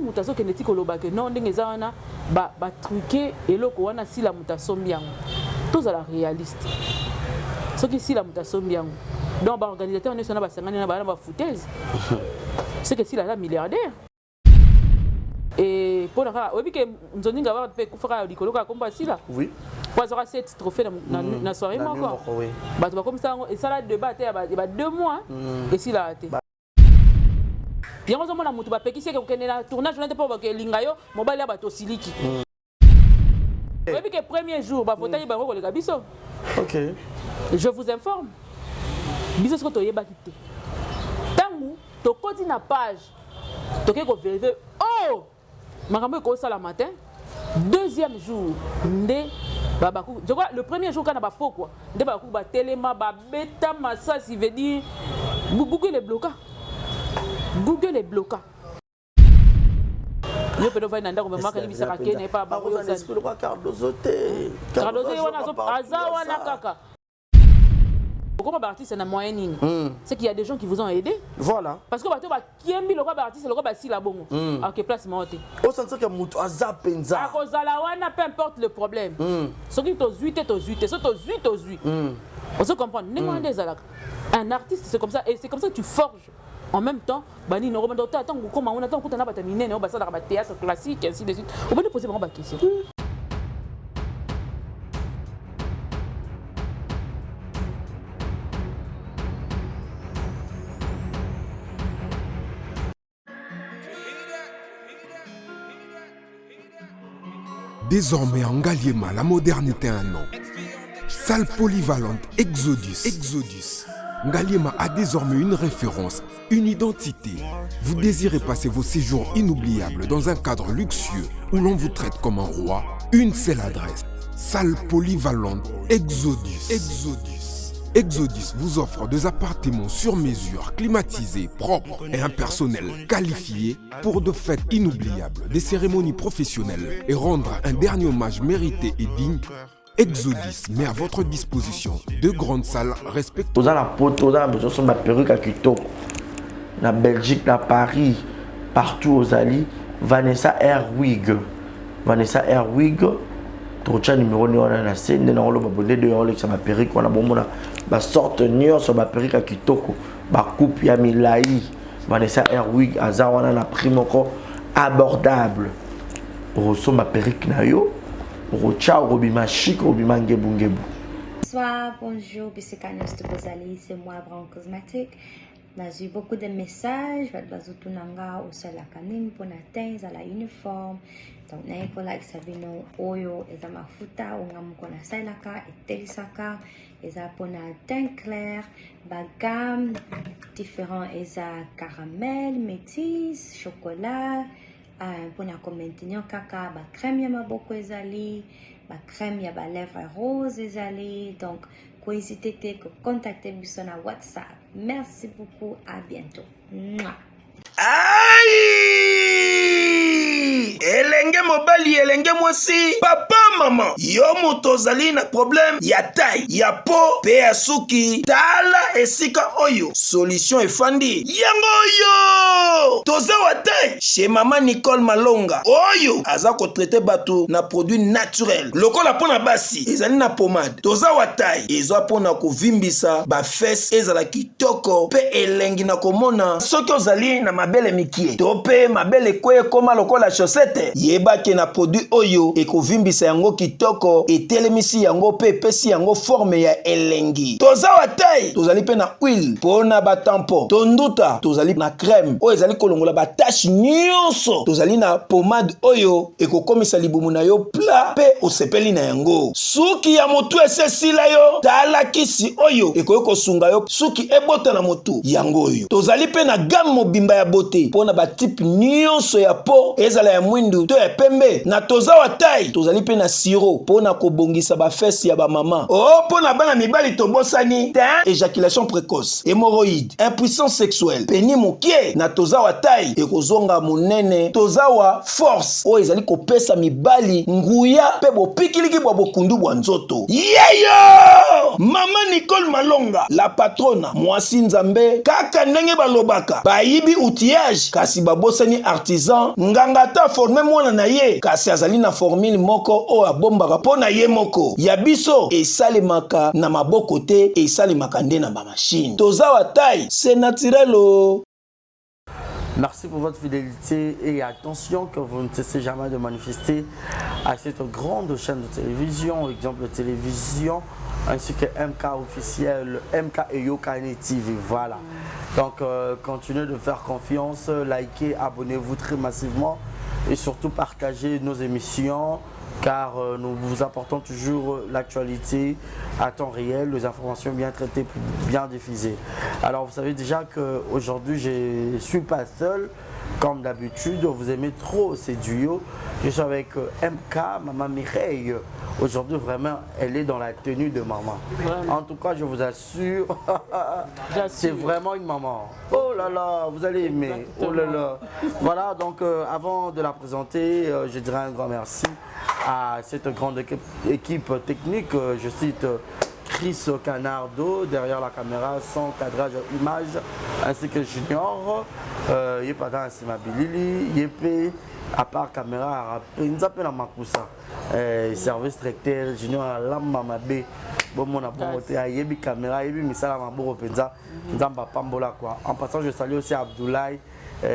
mutaso keneti koloba que non ndenge za wana ba truquer eloko wana si la mutation biango tous à la réaliste ce qui si la mutation biango donc ba organisateur on est sur na ba sangani na ba foutaise c'est que si la milliardaire et pour la oui que nzoninga va pe kufaka likolo ka komba sila oui pas aura 7 trophées na soirée moi quoi bah tu vas comme ça et ça là débat il y a 2 mois et si la été bien on a mutu ba pekisi ke kokende na tournage on était pas que lingayo mobile ya bato siliki oui que premier jour ba voter ba ko le biso OK je vous informe biso ce que to yeba kité tangu to koti na page to ke ko vérifier oh makambo ko ça la matin deuxième jour ndé babaku je crois le premier jour quand on a pas quoi ndé babaku ba telema ba beta massa si veut dire Google les bloqués Google les bloqués yo pedo va nanda ko me maka ni bisaka kene pa ba ko ça le roi Cardozoté wana azawa na kaka comment artiste na moyenne c'est qu'il y a des gens qui vous ont aidé voilà parce que bato ba kiembi le roi artiste le roi ba si la bongo à quel place monter au sens que mutu azapenza à cause la wana peu importe le problème ce qui to zuite ce to zuite on se comprend un artiste c'est comme ça et c'est comme ça que tu forges en même temps bani no romando attends comment on attend qu'on a terminé on va ça dans le théâtre classique ainsi de suite on va te poser vraiment la question. Désormais en Ngaliema, la modernité a un nom. Salle polyvalente Exodus. Ngaliema a désormais une référence, une identité. Vous désirez passer vos séjours inoubliables dans un cadre luxueux où l'on vous traite comme un roi? Une seule adresse. Salle polyvalente Exodus vous offre des appartements sur mesure, climatisés, propres et un personnel qualifié pour de fêtes inoubliables, des cérémonies professionnelles et rendre un dernier hommage mérité et digne. Exodus met à votre disposition deux grandes salles respectueuses. Vous avez la poteau, vous avez besoin de perruque à Kitoko. Na Belgique, na Paris, partout aux alliés. Vanessa Airwig. Trocha numéro 9 on a la scène, on a le babonné de Rolex sur ma perruque, on a bon ma sorte nior sur ma perruque à Kitoko, ma coupe ya Milai, Vanessa Airwig, Azar on a la prime encore abordable. Rosso ma perruque na yo, Rocha Robima chic, Robima ngebu. Bonsoir, bonjour, Bissekanos de Bozali, c'est moi Brown Cosmétique. J'ai eu beaucoup de messages, Bazutunanga au sol la canine pour atteindre la uniforme. Donc, naiko like sabino oyo eza mafuta ongamuko na salaka etelisaka eza pona teint clair bagam différents eza caramel métis chocolat pona ko maintenir kaka ba crème ya maboko ezali ba crème ya ba lèvres rose ezali donc ko hésiter te ko contacter biso na WhatsApp. Merci beaucoup, à bientôt. Mouah. Aïe! Elenge mobali, elenge mwasi, papa, maman. Yo motozali na problème, ya taille, ya po, pe ya suki, tala esika oyo. Solution efandi. Yango yo! Toza wa taille, chez maman Nicole Malonga. Oyo, aza ko traiter bato na produit naturel. Lokola pona basi, ezali na pomade. Toza wa taille, ezo pona ko vimbisa, ba fesse ezala kitoko, pe elengi na komona. Soki ozali na mabele mikie tope mabele kwe koma lokola chaussette yeba ke na produit oyo ekovimbisa yango kitoko etelemisi yango pe pesi yango forme ya elengi toza wa taille tozali pe na huile pona ba tampon tonduta tozali na crème oyo ezali kolongola ba tache nyonso tozali na pomade oyo ekokomisa libumu na yo pla pe osepeli na yango suki ya motu esesila yo tala kisi oyo ekoyoko sunga yo suki ebota na motu yango oyo tozali pe na gamme mobimba ya beauté pona ba type nyonso ya po ezala ya mwindu to ya pembe na toza wa taille tozali pe na siro pona kobongisa ba fesse ya ba mama pona bana mibali tobosani éjaculation précoce hémorroïde impuissance sexuelle peni mokie na toza wa taille ekozonga monene toza wa force o ezali kopesa mibali nguya pe bopikiliki bwa bokundu bwa nzoto yeyo mama Nicole Malonga la patrona mwasi nzambe kaka ndenge balobaka bayibi outillage kasi babosani artisan nganga ta forme mwana na ye kasi azali na formule moko o abombaka po na ye moko ya biso esalemaka na maboko te esalemaka nde na ba machine toza wa taille c'est naturel o. Merci pour votre fidélité et attention que vous ne cessez jamais de manifester à cette grande chaîne de télévision, exemple de télévision, ainsi que MK officiel, MK et Yokane TV, voilà. Donc continuez de faire confiance, likez, abonnez-vous très massivement et surtout partagez nos émissions car nous vous apportons toujours l'actualité à temps réel, les informations bien traitées, bien diffusées. Alors vous savez déjà qu'aujourd'hui je ne suis pas seul, comme d'habitude, vous aimez trop ces duos. Je suis avec MK, Maman Mireille. Aujourd'hui vraiment, elle est dans la tenue de maman. Vraiment. En tout cas, je vous assure, c'est vraiment une maman. Oh là là, vous allez aimer. Oh là là. Voilà, donc avant de la présenter, je dirais un grand merci à cette grande équipe technique. Je cite Chris Canardo derrière la caméra, son cadrage image, ainsi que Junior. Il y a pas dans Simabilili, il y a à part caméra, il y a Makusa. Service directeur, Junior à Lamba Mabé. Bon, mon abomoté, il y a caméra, il y a Misala Maboro Penza, Nzamba Pambola quoi. En passant, je salue aussi Abdoulaye.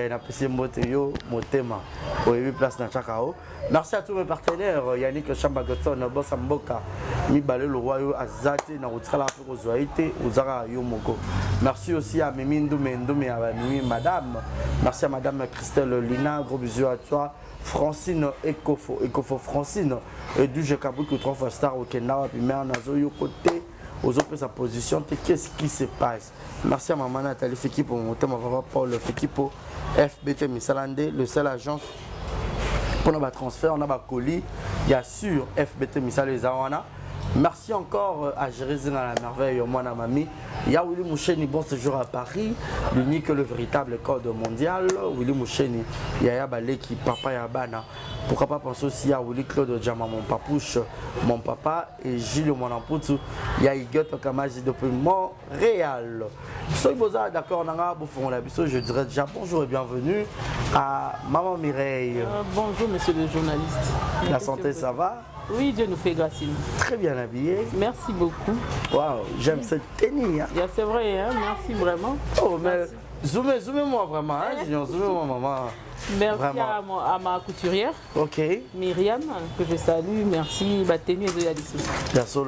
Napesi Moteyo, Motema, au place dans Chakao. Merci à tous mes partenaires, Yannick Chambagoton, Bossa Mboka, Mibale le Royaume, Azate, Narutrala, Ozoaite, Ozara Yomoko. Merci aussi à Mimi Ndoumé, à Mimi Madame. Merci à Madame Christelle Lina, gros bisous à toi. Francine Ecofo Francine, et du Jekaboukou 3 fois star au Kenya, puis mère Nazoyo côté. Aux autres sa position, qu'est-ce qui se passe? Merci à maman Nathalie Feki pour mon thème, papa Paul Feki pour FBT Missalande, le seul agence pour nos transferts, on a un colis, il y a sur FBT Missal Zawana. Merci encore à Jérémy à la merveille, moi et mamie. Il y a Willy Moucheni, bon séjour à Paris, l'unique, le véritable code mondial. Willy Moucheni, il y a Baleki, papa Yabana. Pourquoi pas penser aussi à Willy Claude Djama, mon papouche, mon papa, et Gilles Monamputu. Il y a Igot Kamazi depuis Montréal. Soyez d'accord, je dirais déjà bonjour et bienvenue à Maman Mireille. Bonjour, monsieur le journaliste. La santé, ça va? Oui, Dieu nous fait grâce. Très bien habillé. Merci beaucoup. Waouh, j'aime cette tenue. Hein. C'est vrai, hein? Merci vraiment. Oh, mais zoomez-moi vraiment, hein? Zoomez-moi, maman. Merci à ma couturière, Myriam, que je salue. Merci. Ma tenue est de la dessous.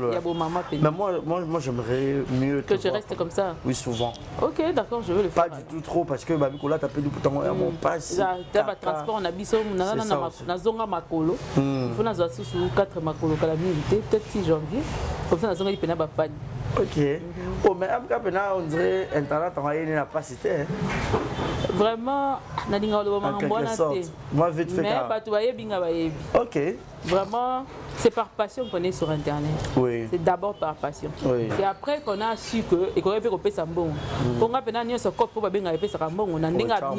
Il y a beau maman. Mais moi j'aimerais mieux que je reste comme ça. Oui, souvent. Ok, d'accord, je veux le faire. Pas du tout trop parce que Babikola t'a payé du bouton mon passe. T'as pas transport, on a biso, on a zonga makolo. Il faut nous assurer sur 4 makolo que la milité, peut-être 6 janvier. Comme ça, on a zonga il pas panne. Ok. Oh, mais on dirait Internet n'a pas cité. Vraiment, moi vite fait. Ok. Vraiment, c'est par passion qu'on est sur Internet. Oui. C'est d'abord par passion. Oui. C'est après qu'on a su que et qu'on a fait qu'on paye bon. On a payé ce code pour bien payer ça bon. On a bien. On a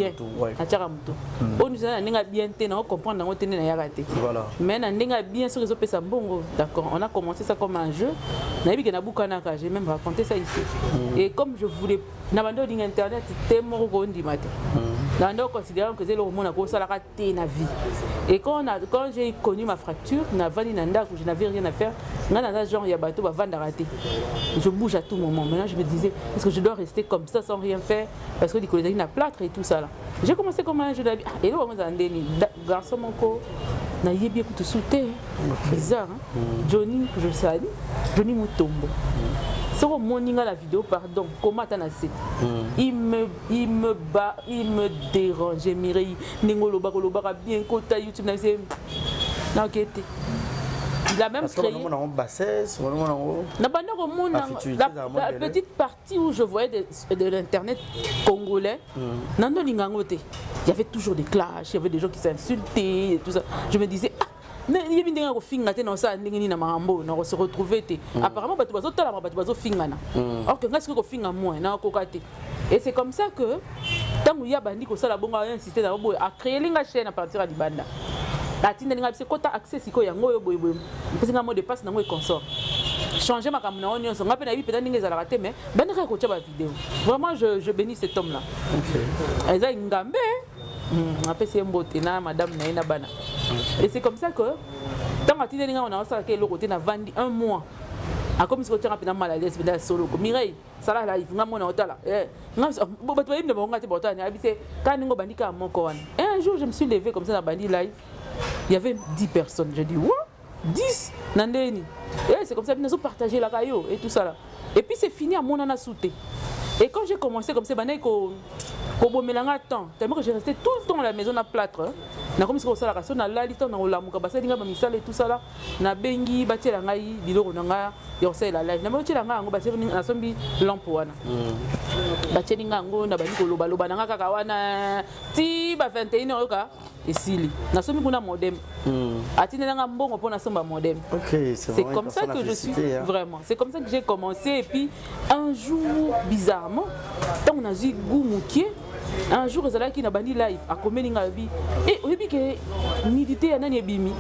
bien on comprend dans notre Voilà. Mais on a bien sur les payer bon. D'accord. On a commencé ça comme un jeu. J'ai même raconté ça ici. Et comme je voulais, n'abandonne Internet, c'était mon gondi matin. Nous considérons que c'est le moment où ça a raté la vie. Et quand j'ai connu ma fracture, je n'avais rien à faire. Genre, il y a bateau, je bouge à tout moment. Maintenant, je me disais, est-ce que je dois rester comme ça sans rien faire? Parce que il y a plâtre et tout ça. J'ai commencé comme un jeu d'habit. Et là, on a un garçon, mon corps. Il bien tout sauté. Bizarre. Johnny, que je salue. Johnny Moutombo. C'est au morning à la vidéo, pardon, comment t'en as fait? Il me dérange, Mireille. Ningolo Baroloba bien côté YouTube, n'a pas été. Il a même créé. La petite partie où je voyais de l'internet congolais, il y avait toujours des clashs, il y avait des gens qui s'insultaient et tout ça. Je me disais, mais il y a des gens qui se retrouver. Apparemment, il y a des gens qui alors que et c'est comme ça que tant qu'il y a bandi qui a créé une chaîne à partir de Banda. La tine n'a pas accès à ce qu'il y a un mot de passe dans le consort. changer ma caméra on y songa pe na bi peut-être ninga za raté mais ben ka ko tchaba vidéo vraiment je bénis cet homme là OK eza ngambe après c'est mbote na madame na bana et c'est comme ça que tant que tu ninga on a ça que le côté na vandi un mois a comme si on tient rapidement mal à l'aise dans solo Mireille ça là il nga mona otala nga ba to yimbe bonga te botani abise quand ningo bandika moko wana un jour je me suis levé comme ça dans bandi live il y avait 10 personnes j'ai dit what 10 nandeni et c'est comme ça nous partager la caillou et tout ça là et puis c'est fini à mon ana souté et quand j'ai commencé comme ça bandai ko bomelanga temps tellement que j'ai resté tout le temps à la maison à plâtre na comme ça la raison na lali temps na olamuka basa dinga ba misala et tout ça là na bengi batela ngai biloko na nga yo ça la live na mo tela nga ngo batela na sombi lampe wana batela nga ngo na bani ko loba loba na nga kaka wana ti ba 21 oka esili na sombi kuna modem atinela nga mbongo pona somba modem OK c'est comme ça que je suis vraiment c'est comme ça que j'ai commencé et puis un jour bizarrement tant on a vu Goumoukier un jour ezala ki na bandi live akomeli nga bi et oyebi ke nidité ya nani ebimi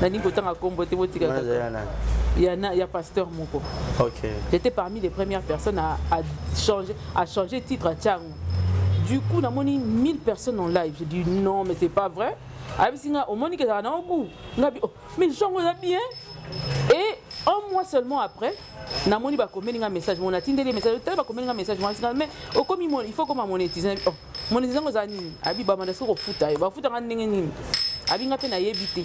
nani kotanga kombo te botika ya pasteur moko OK j'étais parmi les premières personnes à changer titre à Tchang du coup na moni 1000 personnes en live j'ai dit non mais c'est pas vrai abisinga au monique ça na goût ngabi oh mais chango ya bien et un mois seulement après na moni ba komeli nga message mon atindeli message ba komeli nga message moi mais au comme il faut comme monétiser oh monétiser ngo za nini abi ba manda soko futa ba futa nga ndenge nini abi nga pe na yebité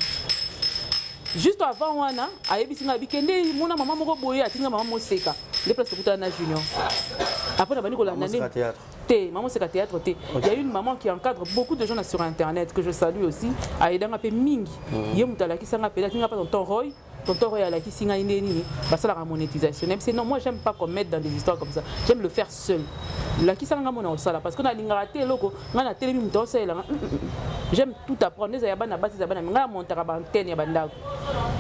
juste avant wana ayebisi nga bikende mona maman moko boye atinga maman moseka les places kuta na junior après na bani ko la nane maman c'est théâtre té il y a une maman qui encadre beaucoup de gens sur internet que je salue aussi aidanga pe mingi yemutala ki sanga pe la tinga pas tonton Roy à la kisinga indeni parce la monétisation même c'est non moi j'aime pas qu'on mette dans des histoires comme ça j'aime le faire seul la kisanga mona osala parce qu'on a lingaraté loko ngana telemi muto osala j'aime tout apprendre les yabana basi zabana nga montaka ba antenne ya bandako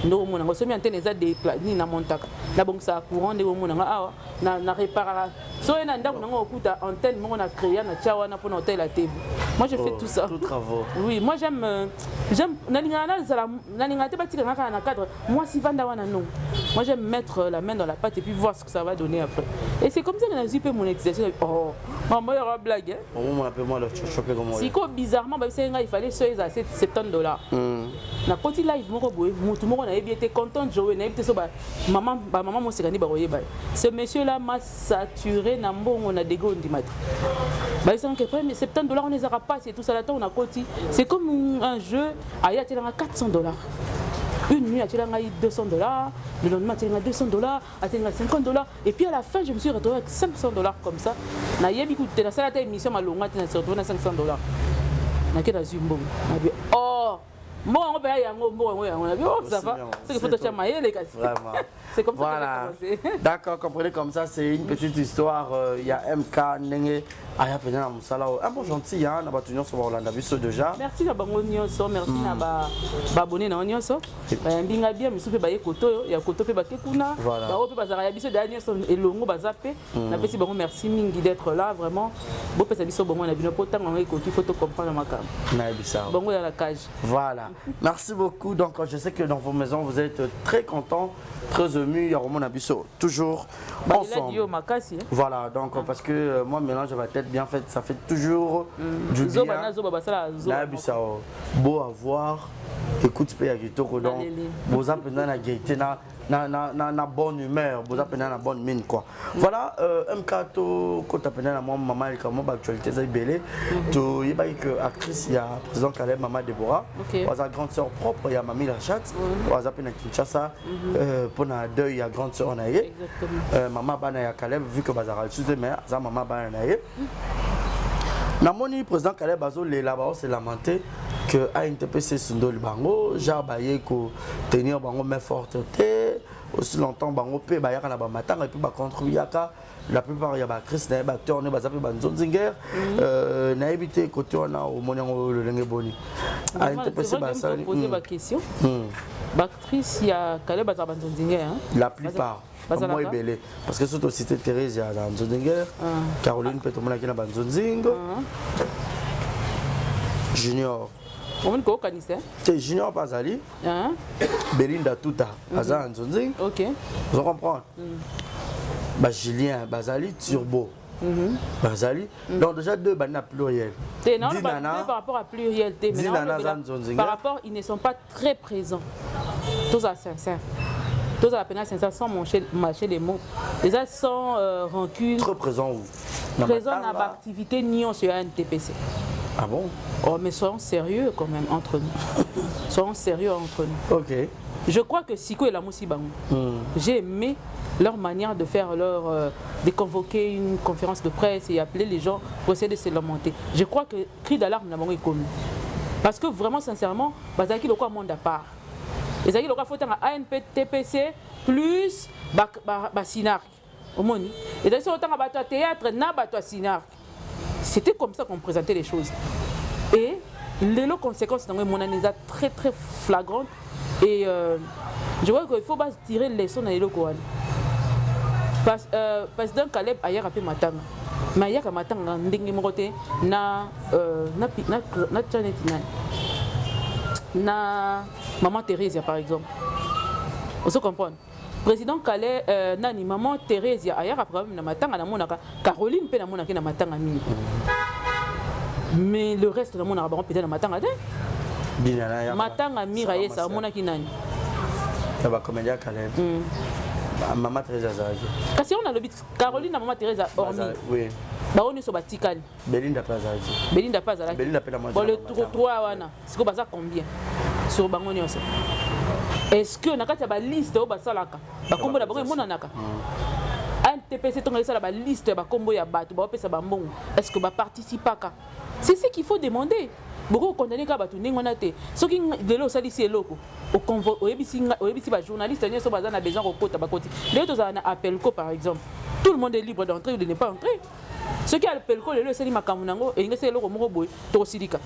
ndo mona ngosomi antenne za de ni na montaka na bongsa courant de mona nga awa na réparer so ena ndako nango okuta antenne mongo na créer na tchawa na pona hôtel la TV moi je fais tout ça tout travaux oui moi j'aime na lingaraté batika ngaka na cadre moi si vanda wana non moi j'aime mettre la main dans la pâte et puis voir ce que ça va donner après et c'est comme ça que j'ai pu monétisation oh maman il y aura blague hein on m'appelle moi le choqué comme moi si quoi bizarrement bah c'est il fallait se à $70 na petit live moko boy mutu moko na yebi était content de jouer na yebi so ba maman mo sekani ba royeba ce monsieur là m'a saturé na mbongo na dégo ndimata bah c'est que premier $70 on les aura pas c'est tout ça là on a côté c'est comme un jeu aya tela $400 une nuit à Tchelanga $200, le lendemain à Tchelanga $200, à Tchelanga $50 et puis à la fin je me suis retrouvé avec $500 comme ça. Na yebi ku tena sala ta émission malonga tena se retrouvé na $500. Na kena zumbo. Na bi oh moi on va y aller on a vu oh ça va c'est que faut te chamailler les gars vraiment c'est comme voilà. Ça que j'ai d'accord comprenez comme ça c'est une petite histoire il y a MK Nenge aya pena musala un bon gentil hein na batunyo so Orlando biso déjà merci na bango nyonso merci na ba abonné na nyonso mbinga bien misupe ba yekoto ya koto pe ba kekuna ba ope bazara ya biso da nyonso elongo bazape na pesi bango merci mingi d'être là vraiment bo pesa biso bango na bino potanga ngo ekoki faut comprendre makam na bisa bango ya la cage voilà merci beaucoup donc je sais que dans vos maisons vous êtes très contents très émus il y a Roman Abisso toujours ensemble voilà donc parce que moi mélange ma tête bien faite ça fait toujours du bien beau à voir écoute paye à Kitoko donc vous avez na gaieté na bonne humeur vous avez na bonne mine quoi voilà MK to quand tu na maman elle comme actualité ça belé to il y que actrice il y a président Caleb maman Déborah sa grande sœur propre il y a mamie Rachat vous avez na Kinshasa pour na deuil il y a grande sœur na yé maman bana ya Caleb vu que bazara sous mais sa maman bana na yé na moni président Caleb bazo les là-bas c'est lamenté que ANTPC Sundoli bango jabaye ko tenir bango main forte aussi longtemps bango pe ba yaka na ba matanga et puis ba contre yaka la plupart ya ba Chris na ba acteur ne ba zape ba Nzonzinger na éviter côté on a au monyango le lenge boni ANTPC ba ça poser ma question ba actrice ya Caleb ba Nzonzinger hein la plupart moi belé parce que surtout cité Thérèse ya Nzonzinger Caroline Petomona qui na ba Nzonzingo Junior On ko kanisa. C'est Junior Bazali. Hein? Belinda Tuta. Azan Nzonzi. OK. Vous comprenez? Bah Julien Bazali Turbo. Bazali. Donc déjà deux bandes pluriel. Non, par rapport à pluriel, par rapport, ils ne sont pas très présents. Tous à sincère. Tous à la peine sincère sans mâcher les mots. Les gens sans rancune. Très présents où? Présents dans l'activité ni sur un TPC. Ah bon? Oh, mais soyons sérieux quand même entre nous. Soyons sérieux entre nous. Ok. Je crois que Siko et la Moussibango, j'ai aimé leur manière de faire de convoquer une conférence de presse et appeler les gens pour essayer de se lamenter. Je crois que cri d'alarme n'a pas connu. Parce que vraiment, sincèrement, Bazaki le quoi monde à part. Les amis, le quoi faut un ANP TPC plus Sinark. Au monde. Et d'ailleurs, autant à théâtre, n'a pas Sinark. C'était comme ça qu'on présentait les choses. Et les conséquences dans mon analyse très très flagrantes. Et je vois qu'il faut tirer les leçons dans les locaux. Président Caleb a hier appelé Matanga. Mais hier Matanga na maman Thérèse par exemple. Vous comprenez? Président Caleb nani maman Thérèse hier après na Matanga na monaka Caroline pe na monaka na Matanga mi. Mais le reste na monaka peut-être na Matanga de. Matanga miraye ça monaki nani. Ça va comédien Caleb. Maman Thérèse Azaki. Kasi on a le but Caroline na maman Thérèse hormis. Oui. Ba on est sur batikali. Belinda Pazaki. Belinda Pazaki. Belinda pe la moitié. Bon le 3 wana. C'est que baza combien sur bango nyonso. Est-ce que na kati ba liste o basalaka. Ba kombo na bango monanaka. Un TPC tonga ça la liste ba kombo ya bato ba pesa ba mbongo. Est-ce que ba participaka? C'est ce qu'il faut demander. Beaucoup condamné ka batu ningona te. Soki lelo sali si eloko. Au convo oyebisi ba journaliste nyoso baza na besoin kokota ba koti. Lelo to za na appel ko par exemple. Tout le monde est libre d'entrer ou de ne pas entrer. Ceux qui appellent le sali makamunango et ngese eloko moko boy to silika.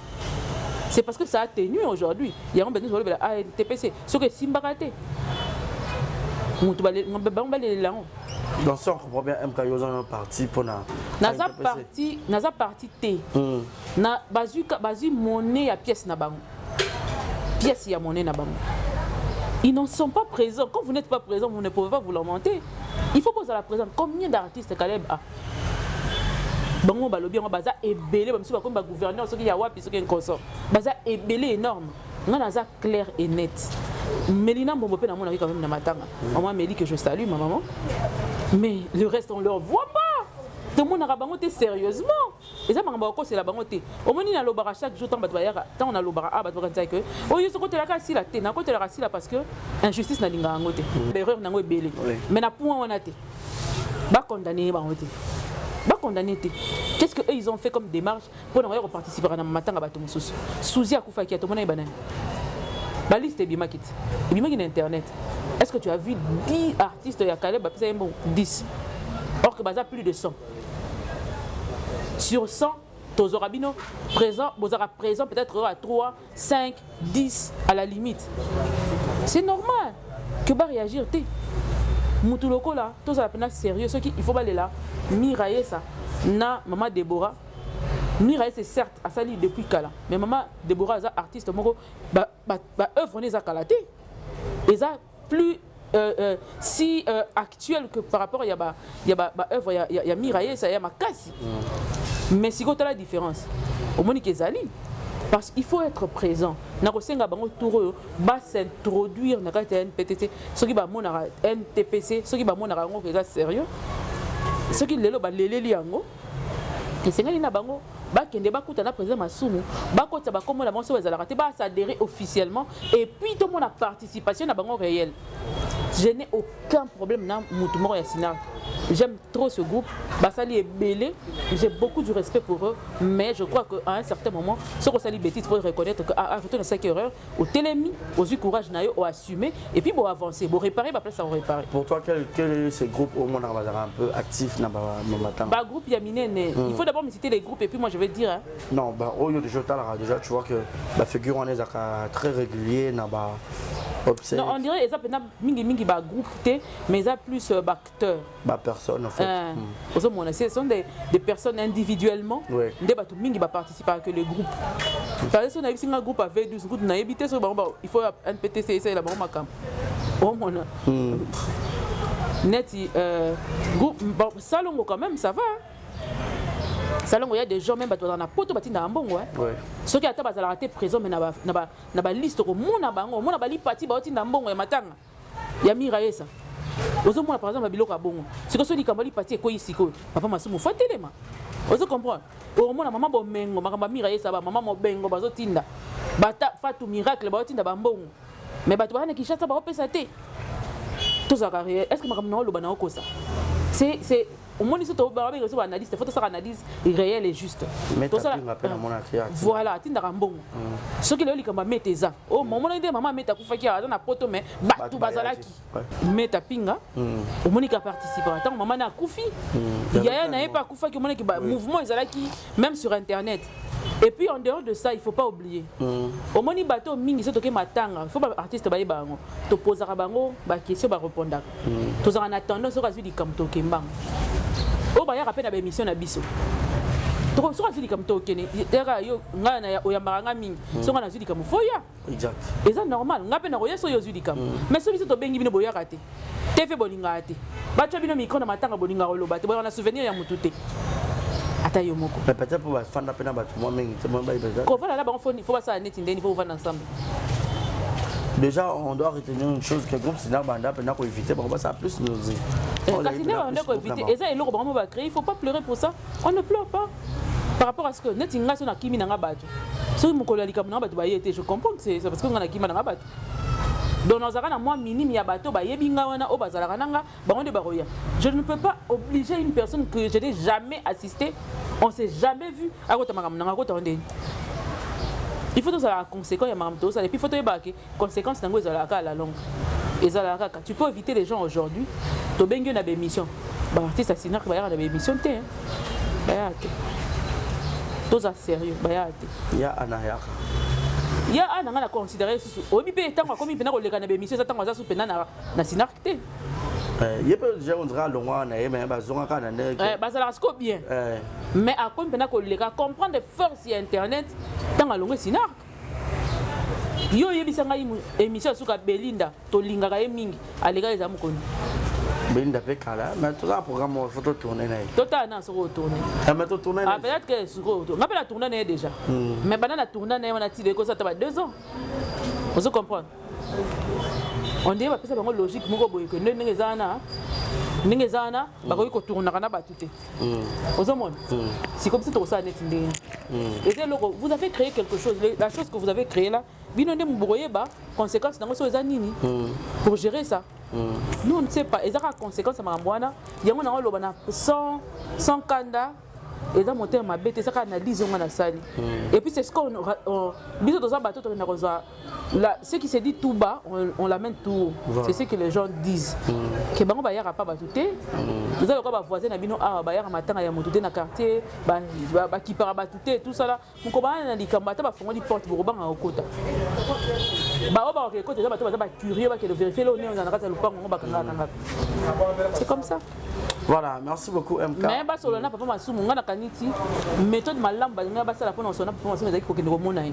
C'est parce que ça a tenu aujourd'hui. Il y a un besoin de la TPC. Ce que Simbakate. Donc ça on comprend bien MK Yozan parti pour na. Naza parti T. Na bazu monnaie à pièce na bango. Pièce ya monnaie na bango. Ils ne sont pas présents. Quand vous n'êtes pas présent, vous ne pouvez pas vous lamenter. Il faut poser la présence. Combien d'artistes Caleb a? Bango balobi on baza ebelé même si ba comme ba gouverneur ce qui ya wapi ce qui est consort. Baza ebelé énorme. On a ça clair et net. Mélina Mbombo pe na mona quand même na Matanga. Moi Mélie que je salue ma maman. Mais le reste on leur voit pas. Tout le monde a bangoté sérieusement. Et ça m'a c'est la bangoté. Au moins na lobara chaque jour tant on a lobara a bato kanza que oh yo ce côté la kasi la té na côté la kasi la parce que injustice na linga ngoté. L'erreur na ngo ebelé. Mais na point on a té. Ba condamner bangoté. Condamné. Qu'est-ce qu'eux ils ont fait comme démarche pour nous participer à la matanga bato mususu. Souzi akufa ki atomona banane. La liste est bimakit. Bimakit internet. Est-ce que tu as vu 10 artistes ya Caleb ba pesa bon 10. Or que baza plus de 100. Sur 100 Tozorabino présent, bozara présent peut-être à 3, 5, 10 à la limite. C'est normal que ba réagir té. Moutuloko là, tout ça la sérieux, ce qui il faut aller là, mirailler ça. Na maman Déborah, mirailler c'est certes à sali depuis Kala, mais maman Déborah est artiste moko, œuvre n'est kalaté, et ça plus si actuel que par rapport il y a œuvre il y a mirailler ça y a ma casse. Mais si tu as la différence, au Monique Zali. Parce qu'il faut être présent. Nakosenga bango touro ba s'introduire na kati NPTC, ceux qui ba mona NTPC, ceux qui ba mona ngo que sérieux. Ceux qui lelo ba leleli yango. Et c'est ngani na bango ba kende ba kuta na président Masumu, ba kota ba komo la monso ezala raté ba s'adhérer officiellement et puis tout le monde a participation na bango réel. Je n'ai aucun problème na Moutoumoro ya Sinar. J'aime trop ce groupe. Basali est belé. J'ai beaucoup de respect pour eux. Mais je crois qu'à un certain moment, ce que Sali Bétis, il faut reconnaître qu'à retourner 5 erreurs, au télémi, aux eu courage, au assumer, et puis pour avancer, pour réparer, après ça, on réparer. Pour toi, quel est ce groupe au monde un peu actif dans le matin? Groupe Yamine, il faut d'abord me citer les groupes, et puis moi je vais dire. Hein. Non, déjà, tu vois que la figure en est très régulier. Non, on dirait qu'ils ont un groupe, mais ils ont plus d'acteurs. Personne en fait. Ce sont des personnes individuellement. Des gens qui participent avec le groupe. Parce que si on a un groupe à V12, on a évité ce il faut un PTC, c'est la bonne macam. Oh mon net, groupe, bon, salon quand même, ça va. Salon, il y a des gens même dans la poto, dans la bon, ouais. Ceux qui attendent à la rater présent, mais n'a pas liste, au monde, n'a pas li parti, dans la bon, et matin. Il y a miraillé ça. Aux hommes, par exemple, il y a bon. C'est que ceux qui ont parti, quoi ici, papa m'a soumou, faut tellement. Vous comprenez? Au moins, maman bon mengo, maman miraillé ça va, maman mon bengo, bazo tinda. Bata fatou miracle, bazo tinda bambon. Mais bato bana qui chasse ça, bazo pesate. Tout ça carrière. Est-ce que maman non le bana oko ça? C'est au moins ils sont au barbe, ils sont analyse, il faut ça analyse réelle et juste. Mais tout ça voilà, tinda bambon. Ce qui le li kamba mettre ça. Oh maman inde maman meta kufaki à na poto mais bato bazalaki. Meta pinga. Au moins il a participé. Attends maman na kufi. Il y a n'a pas kufaki au moins qui mouvement ezalaki même sur internet. Et puis en dehors de ça, il ne faut pas oublier. Au moins, bateau mingi c'est toké matanga. Il faut pas artiste ba ibango. To posera bango, ba question ba répondre. To za en attendant so kazu di kam toké mbang. O ba ya rappel na émission na biso. To so kazu di kam toké ne. Dera yo ngana ya oyambanga mingi. So ngana zu di kam foya. Exact. Et ça normal. Ngape na roya so yo zu di kam. Mais so biso to bengi bino boya raté. Te fait bolinga raté. Ba cho bino micro na matanga bolinga roloba. Te boya na souvenir ya mutute. Mais peut-être pour faire la peine à moi-même, c'est moi qui il faut pas ça net, il faut vendre ensemble. Déjà, on doit retenir une chose que comme c'est Banda, on peut éviter, on ça plus nous dire. Quand on doit éviter, et ça, on va créer, il ne faut pas pleurer pour ça. On ne pleure pas. Par rapport à ce que net, il y a un kimi dans la batte. Si mon collègue je comprends que c'est parce qu'on a un kimi dans la batte. Donc, nous avons un minime ya bateau, je ne peux pas obliger une personne que je n'ai jamais assistée, on ne s'est jamais vu. Il faut que ça ait conséquence, et puis il faut que ça ait conséquence à la longue. Tu peux éviter les gens aujourd'hui, tu as une émission. L'artiste assassinat qui va y une émission, tout ça sérieux. Il y a Anayaka. Il y a un an à considérer au bipé tant comme il peut pas les émissions ça tant ça sous pena na sinarté. Il y a déjà on dirait long on a mais bazonga kana ne. Ça la scope bien. Mais à quoi pena ko les comprendre les forces sur internet tant à longue sinar. Yo yebisa ngai émission suka Belinda to linga ka mingi alega les amukoni. Belinda pe kala mais tout ça programme photo tourner naï. Total non sur tourner. Mais to tourner. Ah peut-être que sur tourner. On appelle la tourner déjà. Mais pendant la tourner on a tiré comme ça t'as 2 ans. Vous comprenez? On dit que c'est pas logique moko boy que Ningezana bakoki ko tourner kana batute. Ozomon. C'est comme si tout ça net ndé. Et c'est logo, vous avez créé quelque chose, la chose que vous avez créée là, binonde mbroyer ba conséquences dans les anini pour gérer ça. Nous on ne sait pas, et ça a conséquences à Marambouana, il y a un lobana sans kanda. Et dans mon terme, ma bête, ça analyse la salle. Et puis c'est ce qu'on ce qui se dit tout bas, on l'amène tout haut. C'est ce que les gens disent. Que bon bah y a pas batouté. Vous avez quoi voisin na bino ah bah y a matin ya motuté na quartier, bah qui para batouté tout ça là. Mon copain na likambata ba fongo di porte pour banga okota. Bah ba ok côté ba curieux ba que vérifier là on est dans la lupango ba kanga. C'est comme ça. Voilà, merci beaucoup MK. Mais ba solo na papa masumu ngana kaniti méthode malamba nga ba sala pona sona papa masumu ezaki ko kende ko mona.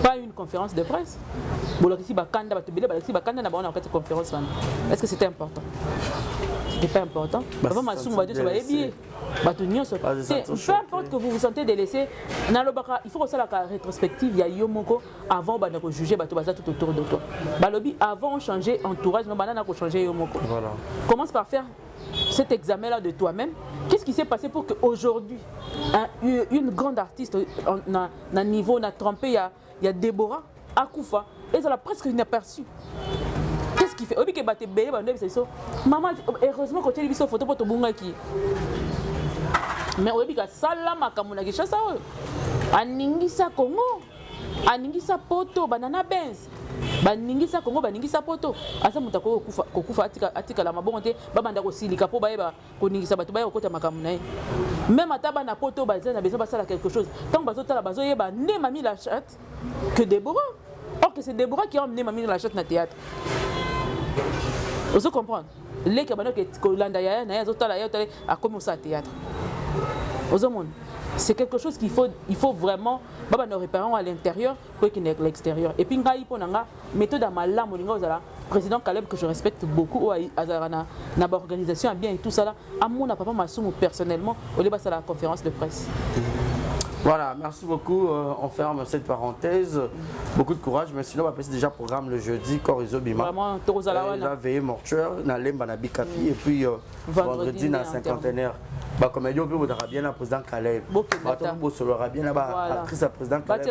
Pas une conférence de presse. Bon ici ba kanda ba tebele ba ici ba kanda na ba on a fait conférence. Est-ce que c'était important? C'était pas important. Papa masumu ba dire ça ba ebi. Ba tout nyonso. Peu importe que vous vous sentez délaissé, na lobaka il faut que ça la rétrospective ya yomoko avant ba na ko juger ba to baza tout autour de toi. Ba lobi avant changer entourage no banana ko changer yomoko. Voilà. Commence par faire cet examen-là de toi-même. Qu'est-ce qui s'est passé pour qu'aujourd'hui, une grande artiste, un niveau, on a trompé, il y a Déborah Akoufa, et ça l'a presque inaperçu. Qu'est-ce qu'il fait? Maman, heureusement que tu as vu cette photo pour te bunga qui. Mais au début, salama kamuna kisha ça. Aningisa Congo, aningisa poto, banana benz. Baningisa Congo baningisa poto asa mutako kokufa atika la mabonte babanda ko silika po baeba koningisa batu baye okota makamu nae même ataba na poto bazana besoin basala quelque chose tant bazota la bazo yeba ne mami la chatte que Déborah. Or que c'est Déborah qui a emmené mami la chatte na théâtre. Vous comprenez les kabano que Kolanda ya na azota la ya a commencé à théâtre. Vous monde c'est quelque chose qu'il faut vraiment nos réparons à l'intérieur pour qu'il n'ait l'extérieur. Et puis ngai pour nanga méthode à malam molinga président Caleb que je respecte beaucoup azarana na organisation bien et tout ça là à mon papa Massoumou personnellement au débat à la conférence de presse. Voilà, merci beaucoup. On ferme cette parenthèse. Beaucoup de courage, mais sinon on va passer déjà programme le jeudi Corizo Bima. Vraiment la veillée mortuaire na Lemba na Bikapi et puis vendredi na cinquantenaire. Bah comme il y a bien le président Caleb. Bah tout le monde sera bien là-bas actrice à président Caleb.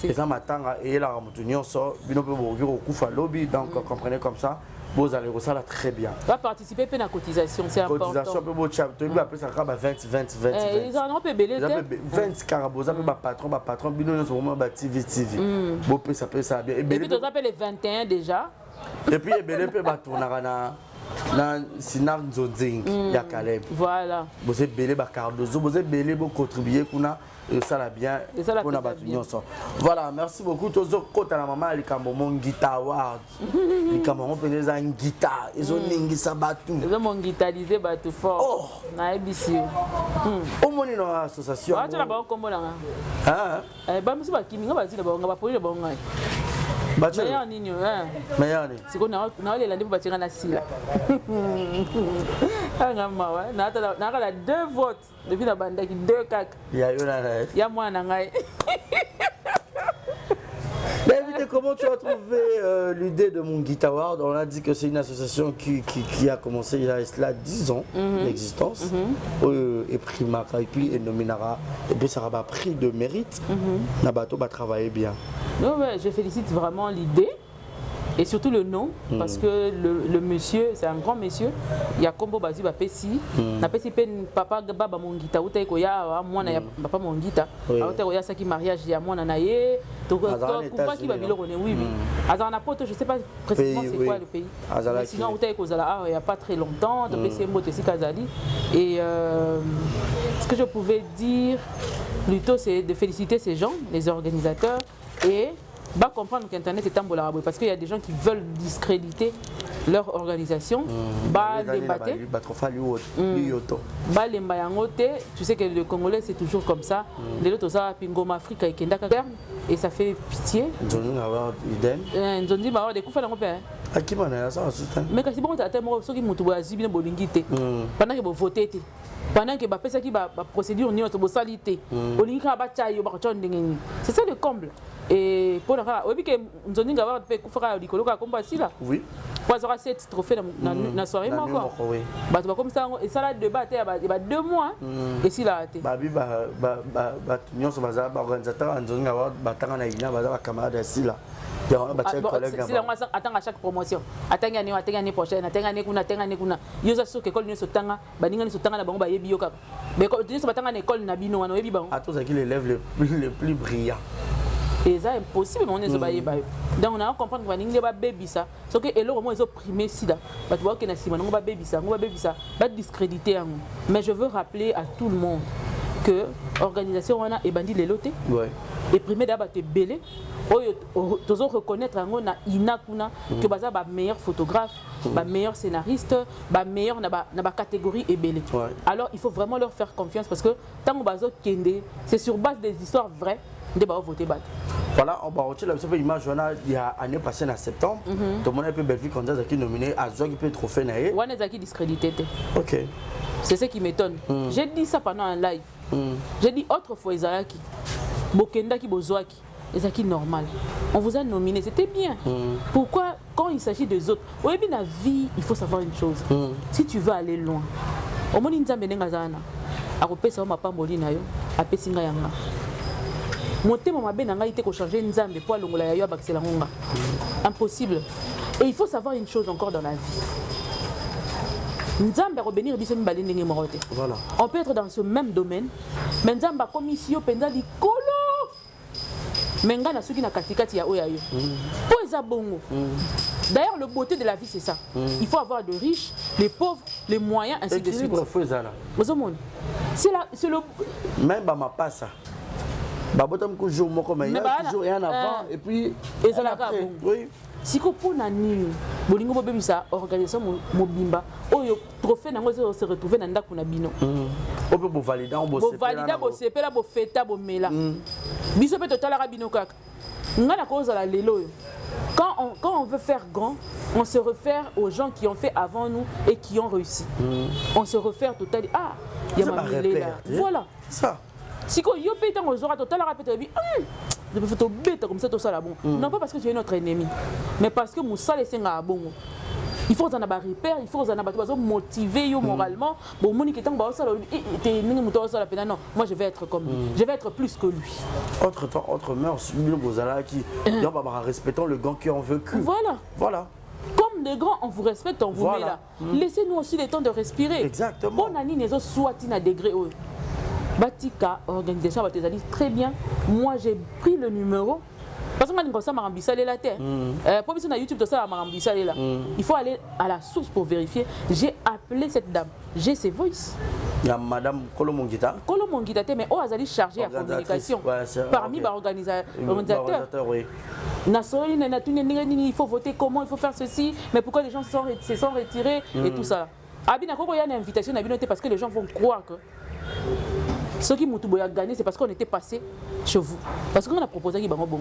Et ça m'attend et la ramutunion sort bino peut vous au Koufa lobby donc comprenez comme ça. Vous allez ça là très bien. Va participer à la cotisation, c'est important. Cotisation peut vous chap, tu peux appeler ça comme 20. Ils en ont payé 20 carabosa peut patron bino nous vraiment TV. Bon peut ça peut ça bien. Et puis tu appelles les 21 déjà. Et puis belé peut tourner na Sinar Nzonzing ya Caleb. Voilà. Vous êtes belé ba Cardozo, vous êtes belé pour contribuer kuna et ça la bien pour na batunion ça. Voilà, merci beaucoup tozo kota la maman likambo mon guitar award. Likambo on peut les en guitare, ils ont ningisa batu. Ils ont mon guitariser batu fort. Na ebisi. Au moni no association. Ba tala ba kombo na. Ba musi ba kiminga ba zila ba nga ba poli ba nga. Meilleur nini meilleur ni siko na le lande ba tinga na sila anga mawa na kala 2 votes depuis na bandaki 2 kaka ya mwana ngai. Mais comment tu as trouvé l'idée de mon Guitar Award? On a dit que c'est une association qui a commencé il y a 10 ans d'existence. Et Primaka et puis Nominara. Et puis ça a pris de mérite. Nabato va travailler bien. Non, ouais, je félicite vraiment l'idée. Et surtout le nom, parce que le monsieur, c'est un grand monsieur. Il y a Kombo Bazi Bapesi. Na pesi pen papa baba mon guita uta ko ya mwana ya papa mon guita. Auta ko ya saki mariage ya mwana na ye. To ko ki ba biloko ne oui. Azana poto, je sais pas précisément c'est quoi le pays. Mais sinon uta ko zala il y a pas très longtemps, de pesi mbote si kazali. Et ce que je pouvais dire plutôt c'est de féliciter ces gens, les organisateurs et bah comprendre qu'Internet est tambola parce qu'il y a des gens qui veulent discréditer leur organisation. Bah les battre. Bah les mayangote. Tu sais que le Congolais c'est toujours comme ça. Les autres ça pingoma Afrique et Kenda et ça fait pitié. Nzonzi avoir idem. Nzonzi avoir des coups à l'engopé. À qui m'en est ça assistant? Mais quand c'est bon t'as tellement ceux qui m'ont tout assis bien bolingité. Pendant que vous votez pendant que bah ça qui va procédure ni autre salité. Bolingika ba chayo ba chondengeni. C'est ça le comble. Et pour la oui que nous avons avoir fait faire du coloca comme ça là. Oui. Pour avoir 7 trophées dans soirée encore. Oui. Bah comme ça et ça là débat il y a 2 mois et si là été. Bah nous sommes organisateurs nous avons avoir batanga na ina ba camarade ici là. Si là moi attends à chaque promotion. Attends année prochaine, attends année kuna. Yo za so que école ni sotanga, ba ninga ni sotanga na bango ba yebi yo kaka. Mais quand tu batanga na école na bino wana yebi bango. À tous qui l'élève le plus brillant. Et ça impossible mais on est bailler ba. Donc on a comprendre que ninga ba baby ça. So que elo moi ils ont primé sida. Ba tu vois que na sima ngo ba baby ça, ba discréditer en. Mais je veux rappeler à tout le monde que organisation wana et bandi leloté. Ouais. Et primé d'abord te belé. Tu dois reconnaître que baza ba meilleur photographe, ba meilleur scénariste, ba meilleur na ba catégorie ébélé. Alors il faut vraiment leur faire confiance parce que tant que bazo kende, c'est sur base des histoires vraies de ba voter bat. Voilà, on va retirer la image il y a année passée en septembre. Tout le monde a pu Belgique quand qui nominé à Zog peut trophée naé. Wana zaki discrédité. OK. C'est ce qui m'étonne. J'ai dit ça pendant un live. J'ai dit autrefois Izalaki Bokenda ki Bozwaki. Et ça qui est normal. On vous a nominé, c'était bien. Pourquoi, quand il s'agit des autres, au début de la vie, il faut savoir une chose. Si tu veux aller loin, au moins, il y a impossible. Et il faut savoir une chose encore dans la vie. Voilà. On peut être dans ce même domaine, mais Nzamba commission pendant Menga na suki na katikati ya oya yo. Po eza bongo. D'ailleurs le beauté de la vie c'est ça. Il faut avoir de riches, les pauvres, les moyens ainsi de suite. C'est là c'est le même ba ma pas ça. Ba botam ko jour moko mais il y a toujours rien avant et puis et ça la oui. Siko pona nini bolingo bobebisa organisation mobimba oyo trophée nango se retrouver na ndako na bino on peut valider bo valida bo sepela bo feta bo mela biso pe totalaka bino kaka nga na kozala lelo quand on veut faire grand on se réfère aux gens qui ont fait avant nous et qui ont réussi on se réfère total ah il y a ma là voilà ça si ko yo pe tango zora totalaka pe tobi je peux te bête comme ça tout ça là bon non pas parce que tu es notre ennemi mais parce que moussala senga bongo il faut en avoir repère il faut en avoir motiver moralement bon monique tant ba ça t'es ningi muto ça la peine non moi je vais être comme lui je vais être plus que lui autre temps autre mœurs bino bozala qui on va respectant le gant qui en veut que voilà comme des grands on vous respecte on vous met là laissez-nous aussi le temps de respirer exactement bon ani nezo soit à degré Batika organisation va te dire très bien moi j'ai pris le numéro parce que quand ça m'a rembissé la terre pour sur YouTube tout ça m'a rembissé là il faut aller à la source pour vérifier j'ai appelé cette dame j'ai ses voices il y a madame Kolomongita mais oh azali chargé à communication parmi les organisateurs oui il faut voter comment il faut faire ceci mais pourquoi les gens se sont retirés et tout ça abina koko y a une invitation à binoter parce que les gens vont croire que ce qui m'a gagné, c'est parce qu'on était passé chez vous. Parce qu'on a proposé qu'il y ait bon.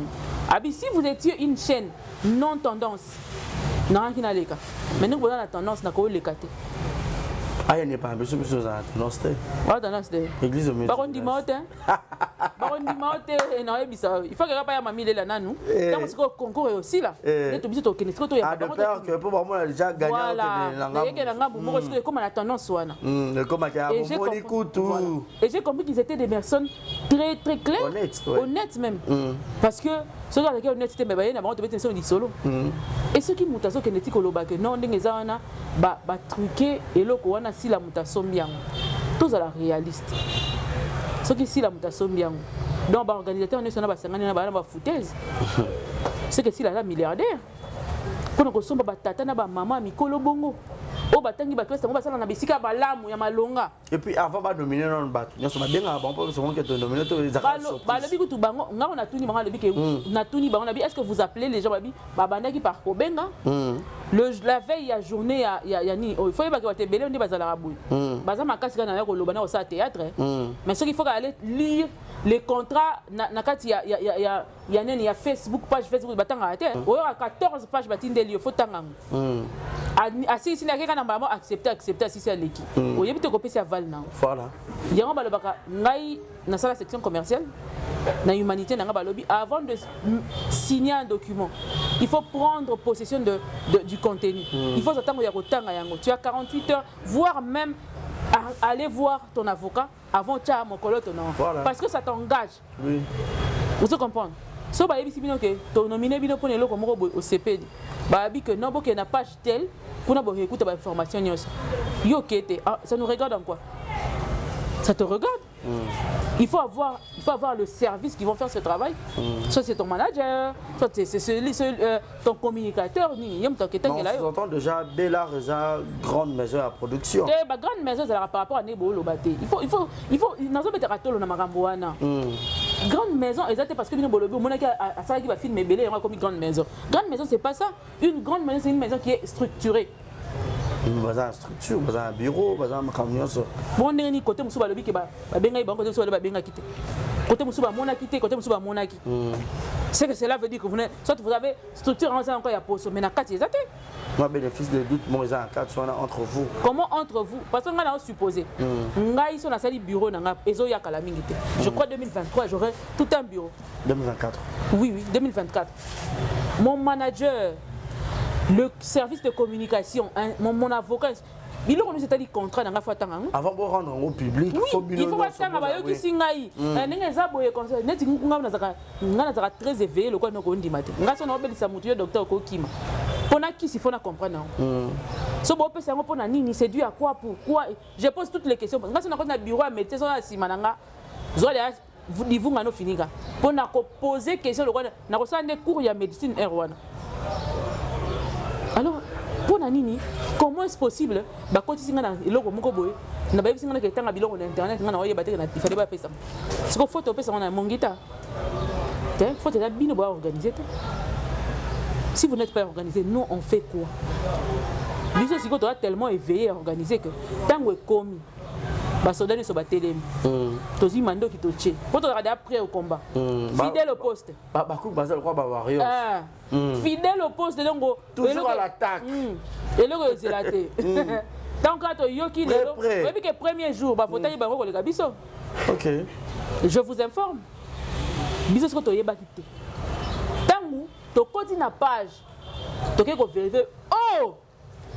Si vous étiez une chaîne non tendance, non, qui n'a pas mais nous, la tendance, n'a pas les caté. Ah, il n'y a pas un peu de tendance. Voilà, tendance. Église au milieu. Baron du Maote. Baron du Maote, il faut qu'il n'y ait pas mamie là, nous. Dans ce concours aussi là. Ah, de peur que pour moi, déjà gagné. Voilà. Comme la tendance. Et j'ai compris qu'ils étaient des personnes très très claires. Honnêtes même. Parce que ceux qui étaient honnêtes, c'était des solo. Et ceux qui m'ont dit que non, truqué et l'eau si la mutation bien tous à la réaliste ceux qui si la mutation bien donc organisateur national ba foutaise c'est que si la milliardaire pour que somba batata na ba maman mikolo bongo o batangi ba classe ba sala na bisika ba lamu ya malonga et puis avant ba dominer non ba nyoso ba benga ba pour que to dominer to les actions ba le biku tu bango nga on a tuni bango le bike na tuni bango na bi est-ce que vous appelez les gens ba bandaki par kobenga la veille ya journée ya ni il faut pas que te belé on dit bazala rabou baza makasi kana ya ko lobana au sa théâtre mais ce qu'il faut aller lire les contrats na kati ya nene ya Facebook page Facebook batanga ate o 14 pages batindeli il faut tanga asi si na keka na maman accepter si c'est l'équipe o yebi te kopesi aval na voilà yango balobaka ngai na sala section commerciale na humanité na balobi avant de signer un document il faut prendre possession du contenu il faut attendre ya kotanga yango tu as 48 heures voire même aller voir ton avocat avant tu as mon colotte non parce que ça t'engage oui vous comprenez so ba yebi sibino ke to nominé bino pour eloko moko au CPD ba bi que non boke na page telle pour na bo écouter ba information nyonso yo kete ça nous regarde en quoi ça te regarde il faut avoir le service qui vont faire ce travail soit c'est ton manager soit c'est ton communicateur on entend déjà Bella Reza grande maison à production grande maison par rapport à Nebo Lobate il faut nazo betera tolo na makambo wana grande maison exactement parce que bino bolobi on a ça qui va filmer belé comme une grande maison c'est pas ça une grande maison c'est une maison qui est structurée baza structure baza bureau baza camion so bon ni côté musu balobi ke ba benga ba côté musu ba benga kité côté musu ba mona kité côté musu ba mona ki c'est que cela veut dire que soit vous avez structure en encore ya poso mais na kati ezate moi bénéfice de doute moi ça en quatre soit entre vous comment entre vous parce que on a supposé ngai so na sali bureau na nga ezo ya kala mingi te je crois 2023 j'aurai tout un bureau 2024 oui 2024 mon manager le service de communication mon avocat il a c'est-à-dire contrat dans la fois avant de rendre au public il faut pas tanga ba yoki singai ndenge za boye comme ça neti ngunga na zaka très éveillé le quoi no ko ndimate ngaso na obelisa mutu yo docteur ko kima pona qui s'il faut na comprendre so bo pesa ngo pona nini c'est dû à quoi pourquoi je pose toutes les questions ngaso na ko na bureau à médecin so na simananga zolia vous divunga no finika pona ko poser question le quoi na ko sa ne cours ya médecine R1 alors pour nini comment est-ce possible ba koti singa na eloko moko boye na ba singa na ke tanga biloko na internet ngana oye ba te na ifale ba pesa siko photo pesa na mongita te photo da bino ba organiser te si vous n'êtes pas organisé nous on fait quoi biso siko to tellement éveillé organisé que tango ekomi ba soda ne so ba telemi tozi mando ki to tché pour to regarder après au combat fidèle au poste ba coup bazal quoi ba warrior fidèle au poste donc toujours à l'attaque et le zelaté tant que to yoki lelo depuis que premier jour ba fotali ba ko le biso. OK, je vous informe biso siko to yeba kité tango to koti na page to ke ko vérifier oh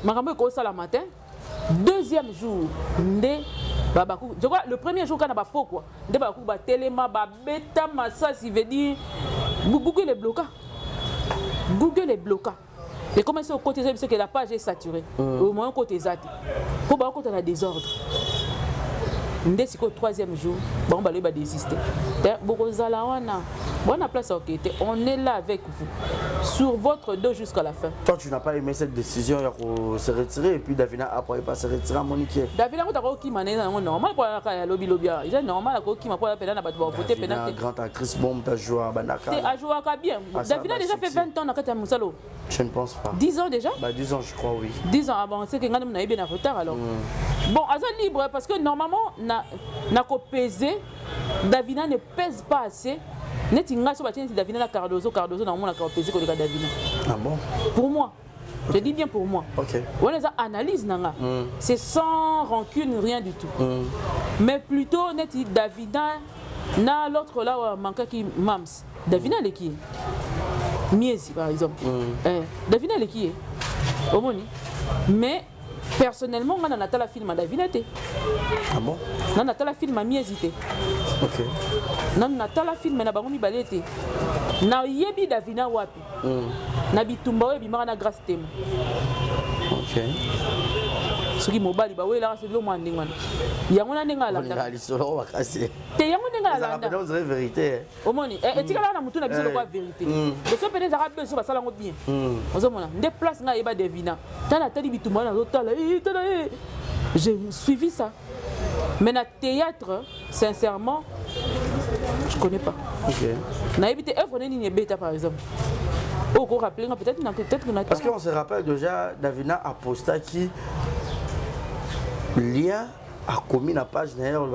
makambo ko sala matin deuxième jour ndé babakou je crois le premier jour quand on a pas quoi ndé babakou ba telema ba beta massa si veut dire Google est bloqué et comment c'est au côté c'est que la page est saturée au moins côté zati pour ba côté la désordre ndé siko troisième jour bon ba le ba désister beaucoup zala wana bonne place à enquêter on est là avec vous sur votre dos jusqu'à la fin. Toi tu n'as pas aimé cette décision de se retirer et puis Davina après pas se retirer à Monique. Davina ko ta ko ki mané normal pour la lobby il est normal ko ki ma pour la peine na ba voter peine une grande actrice bombe ta joué à Banaka. Tu as joué à bien. Davina a déjà fait 20 ans dans Kata Moussalo. Je ne pense pas. 10 ans déjà? Bah 10 ans je crois oui. 10 ans avant c'est que ngana na bien en retard alors. Bon, Aza libre parce que normalement na ko peser Davina ne pèse pas assez. Neti nga so batini Davina na Cardozo na mona ka peser ko le Davina. Ah bon? Pour moi. Je dis bien pour moi. OK. On les a analyse nanga. C'est sans rancune rien du tout. Mais plutôt neti Davina na l'autre là manka qui Mams. Davina le qui? Miezi par exemple. Davina le qui? Omoni. Mais personnellement, on a la film à Davina. Ah bon? On a la film à Miezité. OK. On a la film à Baromi Balete. Na yebi Davina wapi. Na bitumba webi marana grâce tem. OK. Ce qui mobile ba wela c'est lo manding wana. Yango na ninga la. On a l'histoire va casser. Te yango ninga la. Ça va dire vérité. Omoni et tika na mutu na biso quoi vérité. Le so peut-être arabe so ba sala ngo bien. Ozomona nde place nga yeba Davina. Tana tali bitumba na zotala j'ai suivi ça. Mais na théâtre sincèrement je connais pas. OK. Na évité œuvre ni bêta par exemple. Oh, qu'on rappelle peut-être qu'on a parce qu'on se rappelle déjà Davina Aposta qui lien a commis la page d'ailleurs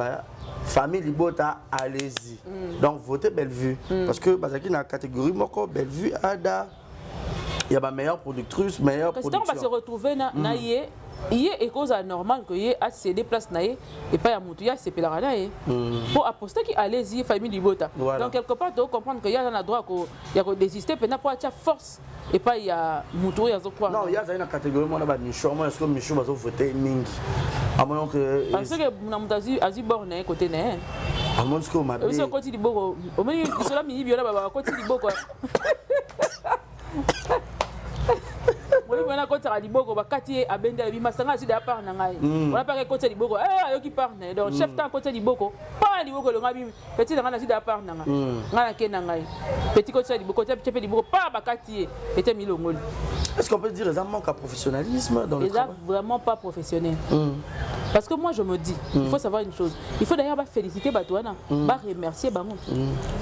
famille Libota allez-y. Donc votez Bellevue parce que Bazaki dans la catégorie moko Bellevue ada il y a ma meilleure productrice, meilleure production. Parce qu'on va se retrouver na yé est cause normal que yé a cédé place na yé et pas ya mutu ya c'est pelara na yé. Pour aposter qui allez-y famille Libota. Donc quelque part tu comprendre que y a un droit qu'il y a désister pendant pour avoir force et pas il y a mutu ya zo quoi. Non, il y a une catégorie moi na ba Micho, moi est-ce que Micho va voter mingi. À moins que parce que na mutazi azi borné côté né. À moins que ma bien. Parce que côté Liboko, au moins cela mini biola ba côté Liboko. Oui, on a côté Liboko ba kati abende bima sanga si da part na ngai. On a pas côté Liboko. Ayoki part na. Donc chef tant côté Liboko. Pas Liboko le ngabi petit na si da part na ngai. Ngala ke na ngai. Petit côté Liboko, chef Liboko pas ba kati était milongoli. Est-ce qu'on peut dire qu'ils manquent à professionnalisme dans le travail? Vraiment pas professionnel. Parce que moi je me dis, il faut savoir une chose. Il faut d'ailleurs féliciter Batouana, remercier Bango.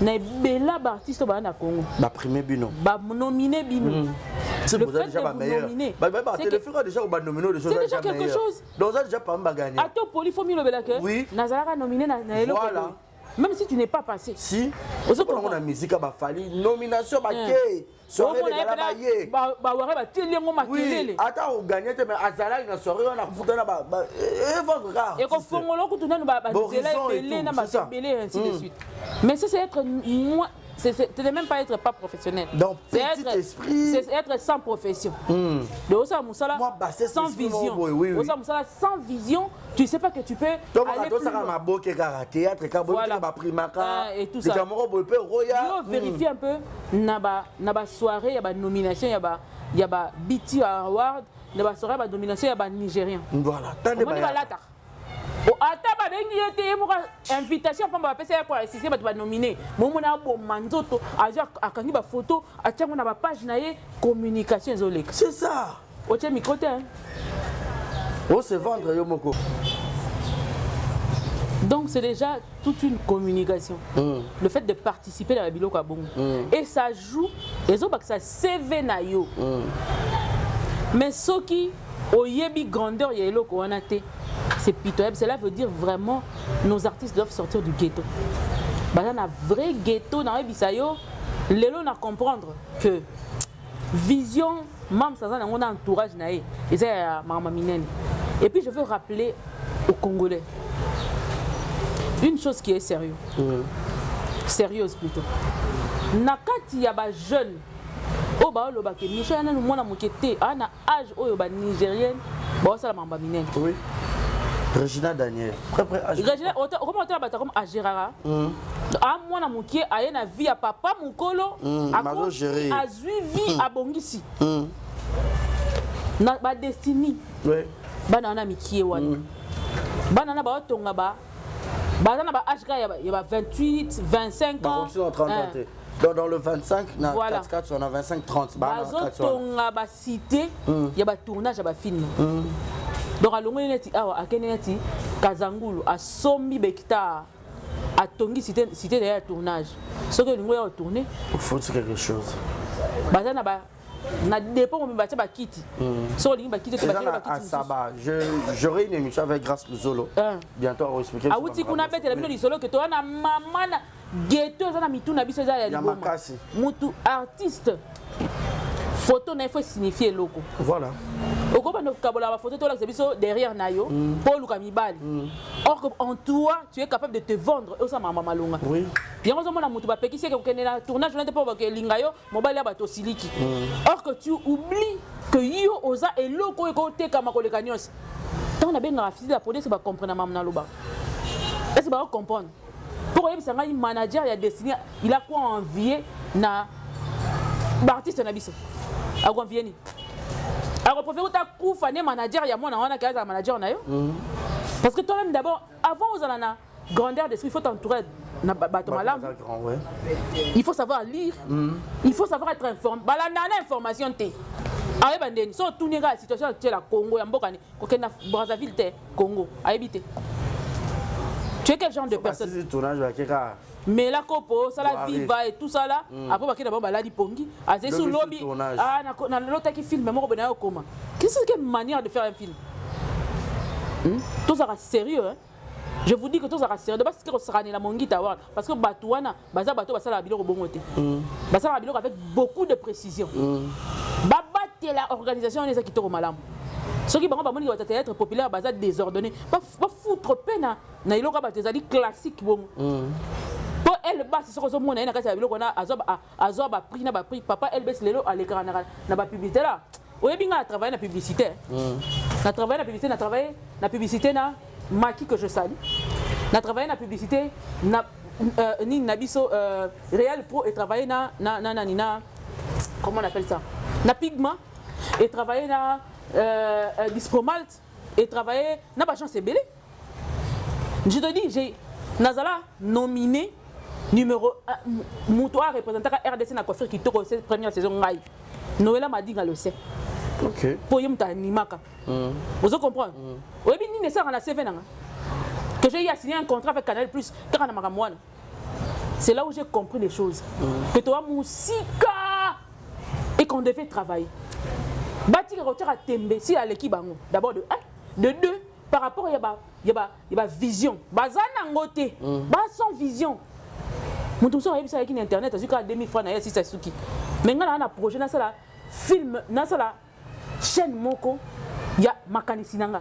Na bela artiste ba na Congo. Ba primer bino. Ba nominer bino. C'est déjà pas meilleur. Déjà au nominer des choses. C'est déjà quelque chose. Donc ça déjà pas gagner. À toi poli faut milo belaka. Oui. Nazara nominé na voilà. Même si tu n'es pas passé. Si. On a musique à Bafali, nomination baké. Soirée de Galabaye. Ba ware ba telengo makelele. Attends au gagner mais azala une soirée on a foutu na ba vendre grave. Et ko fongolo ko tuna ba zela télé na ba belé ainsi de suite. Mais ça c'est être moi c'est même pas être pas professionnel. Donc c'est être esprit. C'est être sans profession. De Osa Moussala sans vision. Osa Moussala sans vision, tu sais pas que tu peux donc aller plus loin. Théâtre voilà. Et tout ça. Vérifier un peu na ba soirée, ya ba nomination, ya ba BT Award, na ba soirée ba nomination, ya ba Nigérien. Voilà. Ata ba bengi yete mo invitation pa ba pesa pour assister ba nominer momo na bo manzoto aja akangi ba photo atiango na ba page na ye communication ezoleka c'est ça o tche micro te on se vendre yo moko donc c'est déjà toute une communication le fait de participer dans la biloko bongo et ça joue ezo ba ça CV na yo mais soki Oyebi grandeur yelo koanate. C'est pitoyable. Cela veut dire vraiment nos artistes doivent sortir du ghetto. Bah un vrai ghetto dans les bisayo. Lelo na comprendre que vision même ça dans mon entourage naé. Et c'est maman minene. Et puis je veux rappeler aux Congolais une chose qui est sérieuse. Sérieuse plutôt. Nakati ya ba jeune. Oh bah le baké Michel na mwana mokete ana âge oyo ba nigérienne. Ba ça la mamba minene. Oui. Regina Daniel. Regina, comment on t'appelle comme Agérara? À moi na moké aye na vie à papa mukolo. A géré. A suivi à Bongisi. Na ba destiny. Oui. Bana na mikie wana. Bana na ba tonga ba. Bana na ba âge ya ba 28, 25 ans. Dans le 25, voilà. 4 on a 25-30. Tonga ba cité, ya ba tournage ya ba film. Donc à l'ongwe neti awa akene neti Kazangulu a sombi bekita a tongi cité derrière tournage. Ce que l'ongwe a tourné, il faut quelque chose. Bazana ba na dépend on ba ba kiti. So lingi ba kiti to ba kiti. Saba, j'aurai une émission avec Grâce Luzolo. Bientôt on va expliquer. Ah outi kuna bete la bino di solo que to na mama na ghetto za na mituna biso za ya liboma. Mutu artiste. Photo na il faut signifier loco. Voilà. Au groupe de la photo, tu as derrière Nayo, Paul Kamibali. Or, en toi, tu es capable de te vendre. Et ça, maman malonga. Oui. Bien, on a monté qui c'est que le tournage, on n'a pas que Lingayo, mobile à bateau siliki. Or que tu oublies que yo osa et loco et côté comme les cagnos. Tant on a bien raffiné la police, va comprendre maman loba. Est-ce que va comprendre? Pour eux, c'est un manager, il a destiné, il a quoi envier na artiste nabiso. A quoi envier ni? Alors, préfère ta coufa ne manager, il y a mon manager na yo. Parce que toi-même d'abord, avant aux alana grandeur d'esprit, il faut t'entourer na batomalam. Il faut savoir lire. Il faut savoir être informé. Bala nana information té. Aye bandeni, so tout nega situation actuelle la Congo ya mboka ni ko na Brazzaville té Congo. Aye bité. Tu es quel genre de personne? C'est tournage va mais la copo, ça la viva et tout ça là, après parce que d'abord la di pongi, ah c'est sous lobby, ah na l'autre qui filme moi ben au comment. Qu'est-ce que manière de faire un film? Tout ça reste sérieux hein. Je vous dis que tout ça reste sérieux. De base c'est que sera la mongi tawar parce que batouana, baza bateau ça la bilo bongoté. Baza la bilo avec beaucoup de précision. Babate la organisation on est qui toro malam. Ceux qui vont être populaires, baza désordonné. Pas foutre peine na iloka batezali classique bon. Pour elle bas c'est ce que mon na kati biloko na azoba prix na ba prix papa elle baisse lelo à l'écran na ba publicité là. Oye binga travailler na publicité. Na travailler na publicité, na travailler na publicité na Maki que je salue. Na travailler na publicité na ni nabiso Real Pro et travailler na comment on appelle ça? Na Pigma et travailler na Dispromalt et travailler na pas chance belé. Je te dis j'ai Nazala nominé numéro 1 Moutoua représentant RDC na coiffure qui tourne cette première saison ngai. Noëlla m'a dit le sait. OK. Pour yem ta nimaka. Vous comprenez? Oui bien ni ne ça na CV nanga. Que j'ai signé un contrat avec Canal Plus quand na makamwana. C'est là où j'ai compris les choses. Que toi musika et qu'on devait travailler. Bati retire à Tembe si à l'équipe bango. D'abord de 1, de 2 par rapport il y a vision. Bazana ngote. Ba sans vision. Mon tout ça avec une internet jusqu'à 2000 francs na 6 suki. Mais ngana na projet na ça film na ça chaîne moko ya makanisi nanga.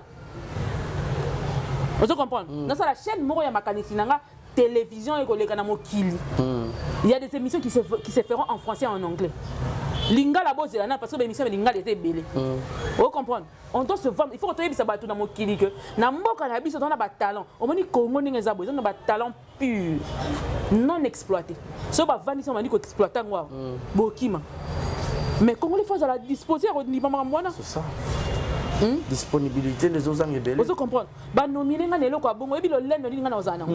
Vous comprenez? Na ça la chaîne moko ya makanisi nanga télévision et koleka na mokili. Il y a des émissions qui se feront en français et en anglais. Linga la bose là parce que l'émission linga était belé. Vous comprenez? On doit se vendre, il faut retrouver ça batu na mokili que na mboka na biso on a ba talent. On moni Congo ninga besoin de talent pur non exploité. So ba vandi ça m'a dit ko exploiter ngwa. Bokima. Mais comment les fois à la disposition au niveau mwana? C'est ça. Disponibilité des autres belé. Vous comprenez? Ba nominer nga lelo kwa bongo ebi lo lendo ninga na ozana.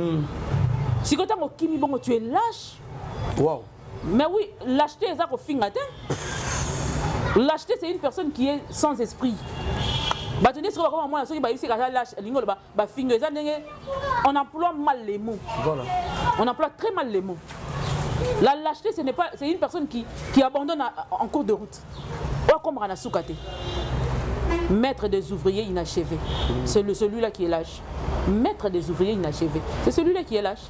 Si quand on kimi bongo tu es lâche. Wow. Mais oui, l'acheter ça au fin atteint. L'acheter c'est une personne qui est sans esprit. Bah tenez sur comment moi ceux qui lâche lingo ba finger ça on emploie mal les mots. Voilà. On emploie très mal les mots. La lâcheté c'est une personne qui abandonne en cours de route. Ou comme Rana Soukate. maître des ouvriers inachevés. C'est celui-là qui est lâche. Maître des ouvriers inachevés. C'est celui-là qui est lâche.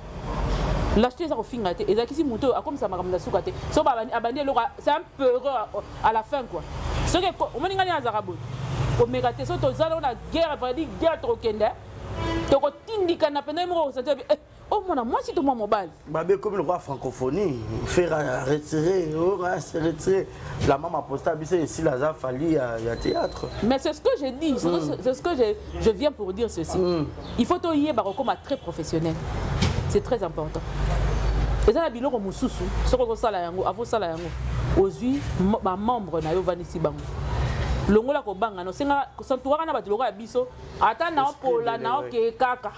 L'acheter ça au fin gâté. Et ça qui si monte comme ça m'a ramené soukaté. C'est un peu à la fin quoi. Ce que on m'a dit à Zarabou. Au mégate so to zalo na guerre va dire guerre trop kenda. To ko tindika na pena mo ça oh moi si to moi mobile. Babé comme le roi francophonie, faire retirer, se retirer. La maman posta bise ici la fallu il y a théâtre. Mais c'est ce que j'ai dit, c'est ce que je viens pour dire ceci. Il faut to yé comme très professionnel. C'est très important. Et ça la biloko mususu, soko sala yango, avo sala yango. Ozui ba membre na yo vanisi bango. Longola ko banga no senga santuaka na bato lokola biso ata na opola na oke kaka.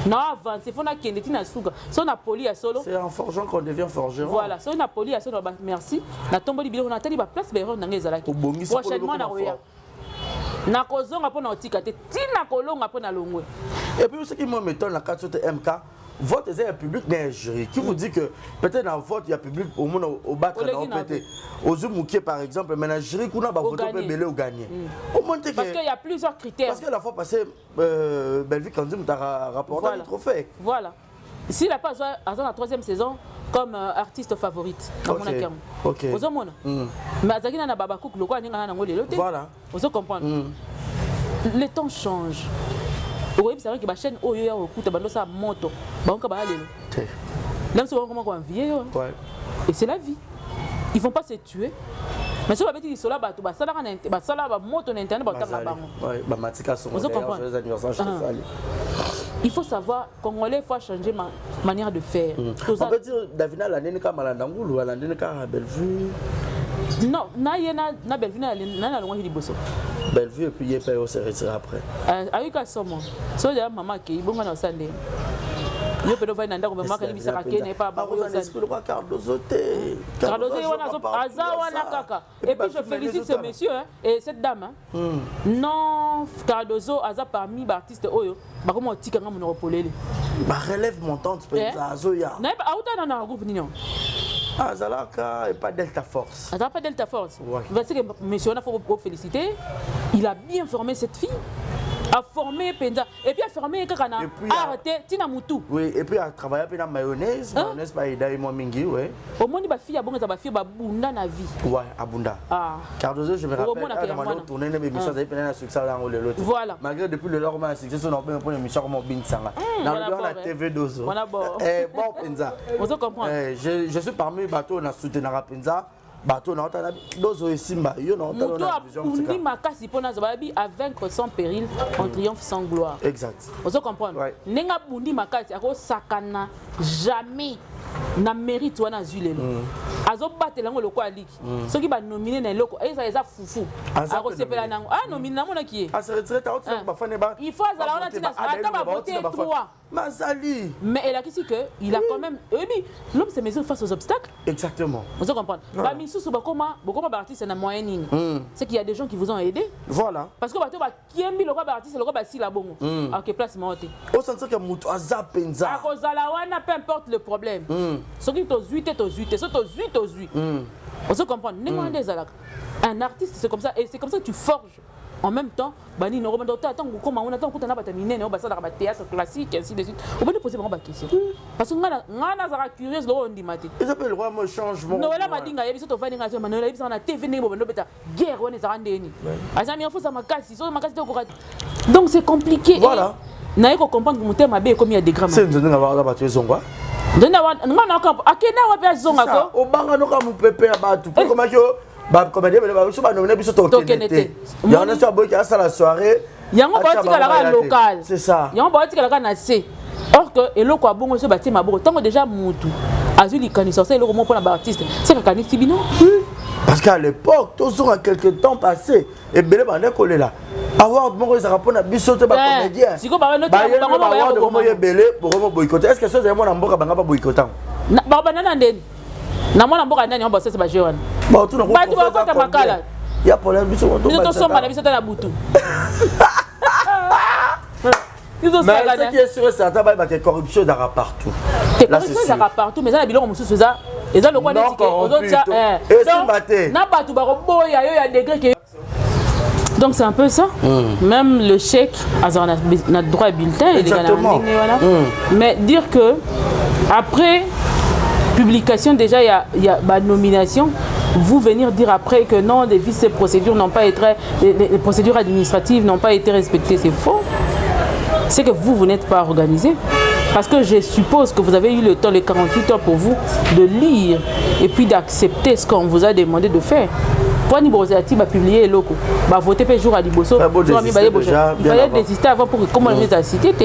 Na avance, il faut na kende tina suka. So na poli ya solo. C'est en forgeant qu'on devient forgeron. Voilà, so na poli ya solo merci. Na tomboli biloko na tali ba place ba ron nanga ezalaki. Prochainement na roya. Na kozonga pona otika te tina kolonga pona longwe. Et puis ce qui me m'étonne la carte de MK, vote est un public d'un jury qui vous dit que peut-être dans le vote il y a public au monde au battre dans PT. Aux Zoumouké par exemple, mais dans le jury qu'on a voté peut belé ou gagner. Parce qu'il y a plusieurs critères. Parce que la fois passée Belleville Kandim t'a rapporté le trophée. Voilà. S'il n'a pas joué à la troisième saison comme artiste favorite, OK. Aux hommes. Mais Azagina na Babakouk le quoi n'inga na ngolé loté. Voilà. Vous comprenez. Les temps changent. Oui, c'est vrai que la chaîne Oyo ya okuta bando sa moto. Banka ba lelo. Même si on comment on vieille. Et c'est la vie. Ils vont pas se tuer. Mais si on va dire cela bato ba sala ba sala ba moto na internet ba tanga bango. Ouais, ba matika son. Les anniversaires chez Fali. Il faut savoir Congolais faut changer ma manière de faire. On peut dire Davina la nene ka Malandangulu, la nene ka Bellevue. Non, na Bellevue na longo liboso. Bellevue et puis il peut se retirer après. Avec un somme. So ya maman qui bon na sande. Yo pedo va nanda ko maman ka libisa ka kene pa ba ko sande. Le roi Cardozo te. Cardozo wana so azawana kaka. Et puis je félicite ce monsieur et cette dame. Non, Cardozo aza parmi ba artistes oyo ba ko mo tika nga mo polele. Ba relève montante peut azoya. Na ba auta na groupe nino. Azalaka et pas Delta Force. Azalaka pas Delta Force. Parce que monsieur on a faut féliciter. Il a bien formé cette fille. A formé Penda et puis a formé Kakana. Arrêté Tina Moutou. Oui, et puis a travaillé avec la mayonnaise, mayonnaise pas aider moi mingi, ouais. Au moins ba fille a bon ba fille ba bunda na vie. Ouais, abunda. Ah. Cardozo je me rappelle on a tourné une émission ça a succès dans le lot. Voilà. Malgré depuis le lendemain un succès on a fait une émission comme Bin Sanga. Dans la TV Dozo. On a bon. Bon Penza. On se comprend. Je suis parmi les bateaux on a soutenu Penza. Bateau na Dozo et Simba yo na vision. Mutu makasi pona zababi à vaincre sans péril en triomphe sans gloire. Exact. On se comprend. Nenga bundi makasi ako sakana jamais na mérite wana zulelo. Azo batela ngo lokwa liki. Soki ba nominer na loko eza fufu. Ako sepela nango. Ah nominer na mona ki. A se retraite autre ba fane ba. Il faut azala ona tina ata ba voter 3. Mazali. Mais elle a dit qu'il a quand même l'homme se mesure face aux obstacles. Exactement. Vous comprenez. Ba misusu ba comment artiste na moyenne. C'est qu'il y a des gens qui vous ont aidé. Voilà. Parce que bato ba kiembi lokwa ba artiste lokwa ba si la bongo. À quelle place monter. Au sens que mutu azapenza. A kozala wana peu importe le problème. Ce qui to zuite, ce to zuite. On se comprend. Un artiste c'est comme ça et c'est comme ça que tu forges. En même temps, bani no romando attends comment on attend qu'on a bataminé no basa dans théâtre classique ainsi de suite. On peut poser vraiment question. Parce que ngana za curieuse lo ndi mati. Ils appellent le roi mo changement. No la madinga yebiso to vani ngati manola yebiso na TV ndenge bondo beta guerre on za ndeni. Azami faut ça makasi, so makasi to ko. Donc c'est compliqué. Voilà. Na yeko comprendre que mon thème abe comme il y a des grammes. C'est ndenge ba battu zonga. Ndena ngana ka akena wa pe zonga ko. Obanga no ka mu pepe abatu. Comment que bah comme dire bah je vais nominer biso tokenete il y en a sur boy qui a ça la soirée yango batika la local c'est ça yango batika la na c or que eloko abongo so batima boko tango déjà mutu azuli kanisa ça eloko mo pour na artiste c'est ka kanisi bino parce qu'à l'époque tous ont quelque temps passé et belé bande collé là award mo ça rapona biso te ba comédien siko ba no ba mo belé pour mo boycotter est-ce que ça c'est moi na mboka banga ba boycottant ba banana ndeni na mwana mboka ndani on c'est ba jeune ba tout na ba kota makala ya problème biso on to somba na biso ta na butu mais ce qui est sûr c'est que la corruption d'ara partout là c'est ça partout mais ça na biloko mususu ça et ça le quoi dit que aux autres et c'est batté na batu ba ko boya yo ya degré que Donc c'est un peu ça. Même le chèque, on a droit à bulletin. Exactement. Mais dire que après publication, déjà il y a nomination. Vous venir dire après que non, les procédures n'ont pas été, les procédures administratives n'ont pas été respectées, c'est faux. C'est que vous n'êtes pas organisé. Parce que je suppose que vous avez eu le temps, les 48 heures pour vous, de lire et puis d'accepter ce qu'on vous a demandé de faire. Pour Nibrosati, publier locaux, voter per jour à Liboso. Il fallait désister avant pour que comment on les a cités.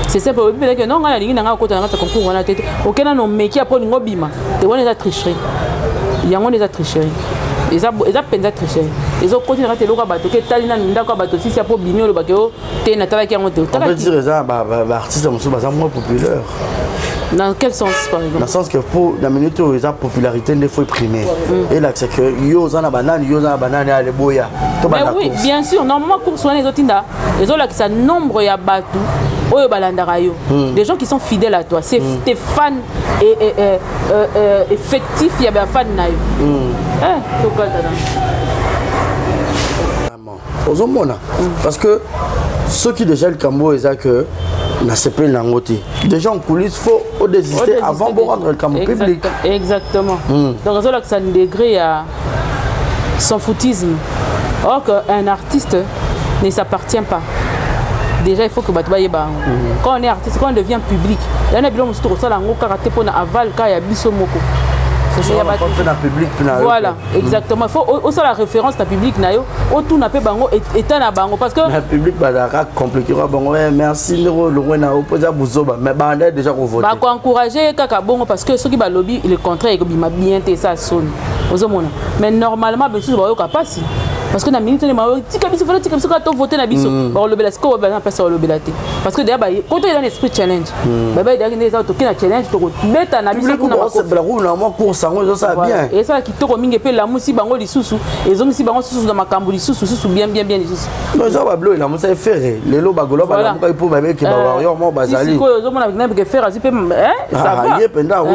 C'est simple. Que non, on a ligne dans un côté, on a concours, on a tête. Aucun n'a nommé qui a pas une ngobima. Et on les a tricheries. Il y a des tricheries. Ils ont peine à tricher. Ils ont continué à te loger à bateau. Que Talina n'a pas bateau. Si c'est pour bimio le bateau, t'es natala qui a monté. On peut dire ça, artiste sont moins populaires. Dans quel sens par exemple? Dans le sens que pour la minute où ils ont popularité, il faut primer. Et là, c'est que yo en a banane, à l'eboya. Mais oui, bien sûr. Normalement, pour soigner les autres, ils ont là que ça nombre ya bateau. Des gens qui sont fidèles à toi, c'est tes fans effectifs, il y a des fans. Parce que ceux qui déjà le Cambo, ils ont que déjà en coulisses, il faut désister avant de rendre le Cambo public. Exactement. Donc, c'est un degré à son foutisme. Or qu'un artiste ne s'appartient pas. Déjà, il faut que quand on est artiste, quand on devient public, il y a des gens qui sont aval, il y a des voilà, exactement. Il faut aussi la référence dans le public. Tout n'a pas bango état na bango parce que le public va compliquer bango. Merci mais bandé déjà voter. Bah encourager kaka bongo parce que ceux qui ba lobby le contraire que bima bien té ça sonne. Mais normalement bien sûr ba pas si parce que na minute les mawo tika biso voter quand on voter na biso ba lobby la ce qu'on va passer au lobby la té parce que derrière quand il y a un esprit challenge bah derrière les autres qui na challenge to mettre na biso pour ça bien. Et ça qui te reminge pe la musi bango lisusu et zo musi bango susu dans makambo lisusu bien lisusu. Non ça va blo la musa est ferré les lo bagolo ba la pour ba meki ba warrior mo bazali. Si ko zo mona avec que faire azipe ça va. Ah penda oui.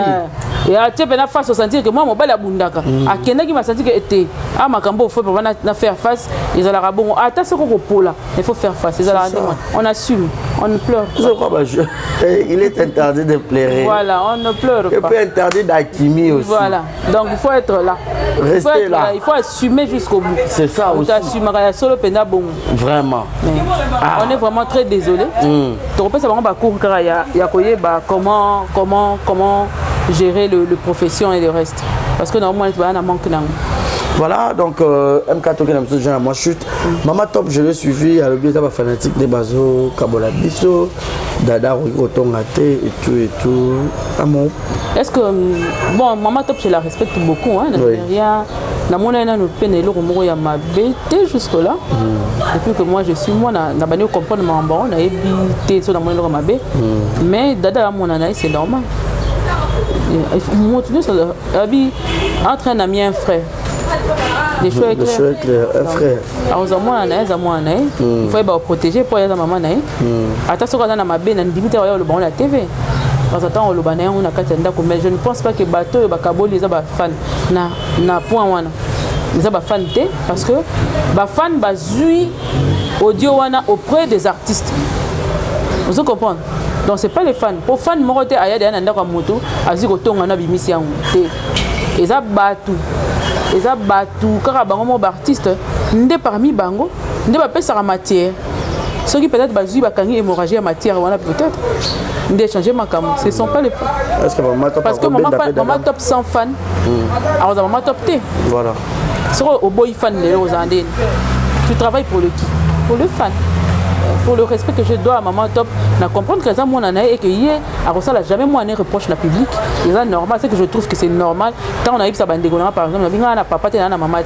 Et à te pena face au sentir que moi mon bala bundaka. Akenda qui m'a senti que était ah makambo faut pas na faire face ils ont la bon ata ce ko pola il faut faire face ils ont on assume on ne pleure pas. Je crois pas il est interdit de pleurer. Voilà, on ne pleure pas. Et puis interdit d'actimer aussi. Voilà. Donc il faut être là. Rester là. Il faut assumer jusqu'au bout. C'est ça aussi. Solo penda bon. Vraiment. On est vraiment très désolé. Tu repères ça vraiment cours il y a comment gérer le profession et le reste parce que normalement il y a un manque d'angle. Voilà, donc MK Token, moi chute. Maman Top, je l'ai suivi à l'objet fanatique des Bazo, Kabola Bisso, Dada Rotongate et tout. Amour. Est-ce que, bon, Maman Top, je la respecte beaucoup, hein, rien. La monnaie n'a pas de l'eau, il m'a bêté jusque-là. Depuis que moi je suis, moi, n'a pas de comprendre ma bon, on a évité sur la monnaie de ma bête. Mais Dada, mon anaïs, c'est normal. Il faut continuer sur le. Entre un ami et un frère. Les choix éclairs. Un frère. Alors, il faut protéger pour les mamans. Attention, quand on a ma benne, on dit le bon la TV. Parce que on le banane, on a quatre ans. Mais je ne pense pas que bateau et bakabo les fans na point wana. Les fans parce que ba fan bazui audio wana auprès des artistes. Vous comprenez? Donc c'est pas les fans. Pour fans morote aya de nanda kwa moto, aziko tonga na bimisi yango. Eza batu. Eza batu kaka bango mo artiste ndé parmi bango, ndé ba pesa la matière. Ceux qui peut-être bazui bakangi hémorragie à matière wana peut-être. Ndé changer makam. Ce sont pas les fans. Parce que maman top 100 fans. Alors maman top T. Voilà. Sur au boy fan de Rosandine. Tu travailles pour le qui? Pour le fan. Pour le respect que je dois à Maman Top, na comprendre que ça mon année et que hier à Rossala jamais moi un reproche la public. C'est normal, c'est que je trouve que c'est normal. Quand on a eu ça bande par exemple, on a papa na maman.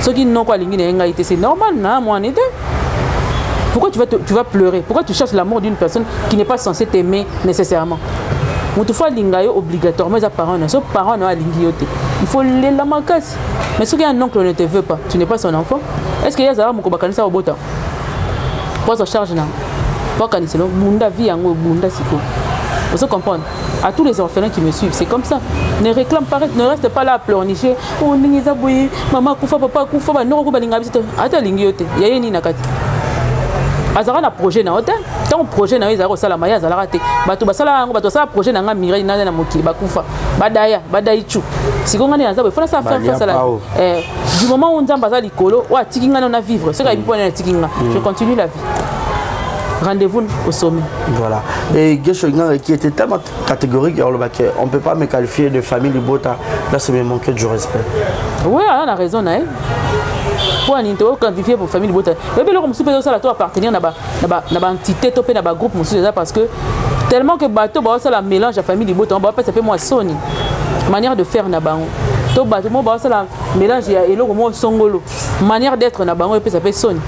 Ceux qui n'ont pas l'ingénieur c'est normal, na moi en était. Pourquoi tu vas pleurer? Pourquoi tu cherches l'amour d'une personne qui n'est pas censée t'aimer nécessairement? Toutefois l'ingayo obligatoirement les parents n'ont pas l'ingioté. Il faut les la macasse. Mais ceux qui un oncle ne te veut pas, tu n'es pas son enfant. Est-ce qu'il y a ça mon kobakanisa au bota? Pour se charge là. Pour qu'on ait bunda vie en bunda siko. Vous comprenez? À tous les orphelins qui me suivent, c'est comme ça. Ne réclame pas, ne reste pas là à pleurnicher. Oh, maman, koufa, papa, koufa, non, attends, l'ingiote. Il y a une nakati. Azara na projet na hôtel. Tant projet na ezara sala maya azala raté. Bato basala ngo bato sala projet na nga mirai na mokili bakufa. Badaichu. Sikonga ni naza faut ça faire face à la. Du moment où nzamba za likolo, wa tikinga na vivre. Ce qui est na tikinga. Je continue la vie. Rendez-vous au sommet. Voilà. Et Geshoinga qui était tellement catégorique, on ne peut pas me qualifier de famille Libota. Là, c'est me manquer du respect. Oui, on a raison. Hein? Pour un interview quantifié pour famille Libota. Et puis, je suis à appartenir à une entité, à un groupe, parce que tellement que bateau, ça la mélange à famille Libota, on va pas s'appeler moi Sony. Manière de faire Naban. Tout bateau, ça la mélange et le mot Songolo. Manière d'être Naban, et puis ça s'appelle Sony.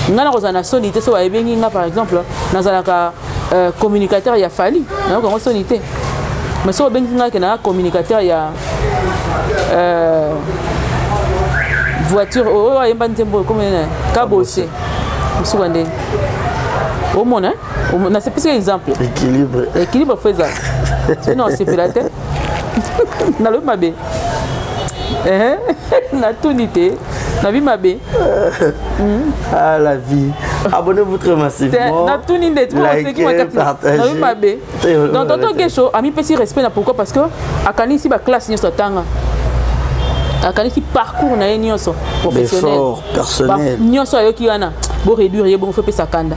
Ngana rozana sonité so ayebengi nga par exemple nazalaka communicateur ya fali na ko sonité mais so bengi nga ke na communicateur ya voiture o ayemba ntembo comme kabose musubande au monde on a c'est plus exemple équilibre faisable sinon c'est piraté na le mabé na tunité la vie mabé. Ah la vie. Abonnez-vous très massivement. Likez, partagez. Donc tonton Gesho a mis petit respect là pourquoi parce que akani si ba classe nyoso tanga. Akani si parcours na nyoso professionnel. Effort personnel. Nyoso ayoki wana bo réduire yebo faut pesa kanda.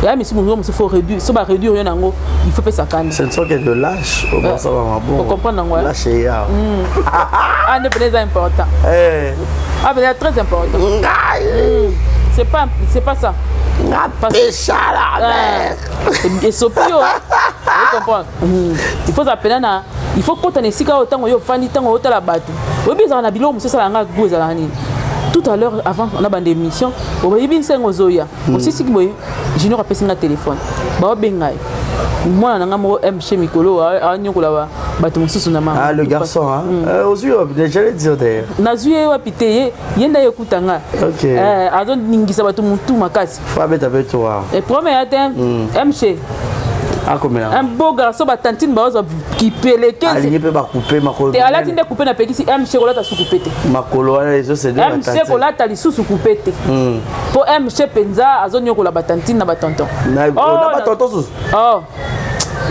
Là mais si mon faut réduire, so ba réduire yango, il faut pesa kanda. Ce ne sont que de lâches au bon ça va bon. Faut comprendre ngwa. Lâche ya. Ah ne c'est important. Ah, mais c'est très important. C'est pas ça. Et sopio, vous comprenez? Il faut appeler na. Il faut qu'on ait si quand autant on y a fani tant on a la batte. Oui, bien on a bilou, monsieur ça l'a gagné à l'année. Tout à l'heure avant on a bandé émission. On va y bien cinq aux oya. Aussi si moi, je n'aurai pas sur le téléphone. Bah bengai. Moi on a un M chez Mikolo à Nyokola. Ah le garçon hein. Aussi déjà le dire d'ailleurs. Nazuye wapité yenda yokutanga. OK. Azon ningisa batu mutu makasi. Faut mettre avec toi. Et premier atteint MC. Ah combien? Un beau garçon batantine bazo qui peleke. Aligné peut pas couper makolo. Te ala tinde couper na pekisi MC kolata su coupete. Makolo les autres c'est de batantine. MC kolata li su coupete. Pour MC penza azon yokola batantine na batonton. Na batonton sous. Oh.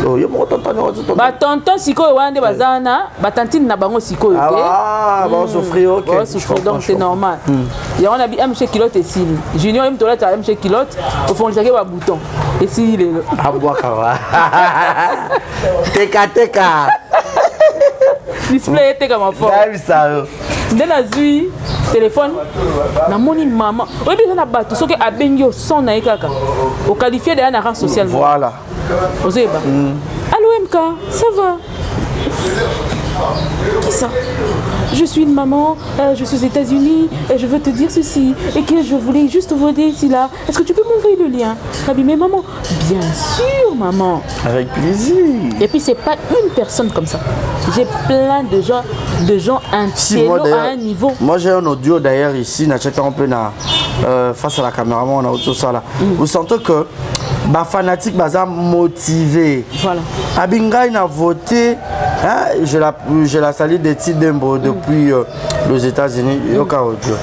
Oh, yo mo tonton ba tonton sikoyo wande bazana batantine na bango sikoyo te. Ah, ba souffrir OK. Ba souffrir donc c'est normal. Ya on a bi MC kilote esili. Junior im tolata MC kilote au fond le ba bouton. Esili lelo. Abwa kawa. Teka. Display teka ma fort. Dai ça. Ndena zui téléphone na moni maman. Oui bien na bato soki abengi o son na ekaka. Au qualifié de un rang social. Voilà. Ozeba. Allô MK, ça va? Qui ça? Je suis une maman, je suis aux États-Unis et je veux te dire ceci et que je voulais juste vous dire ici là. Est-ce que tu peux m'envoyer le lien? Mais maman, bien sûr maman. Avec plaisir. Et puis c'est pas une personne comme ça. J'ai plein de gens intello à un niveau. Moi j'ai un audio d'ailleurs ici, on peut face à la caméra, on a tout ça là. Vous sentez que ma fanatique baza motivé. Voilà. Abinga il a voté. Hein, je la salue de Tidembo depuis les États-Unis. Yoka audio.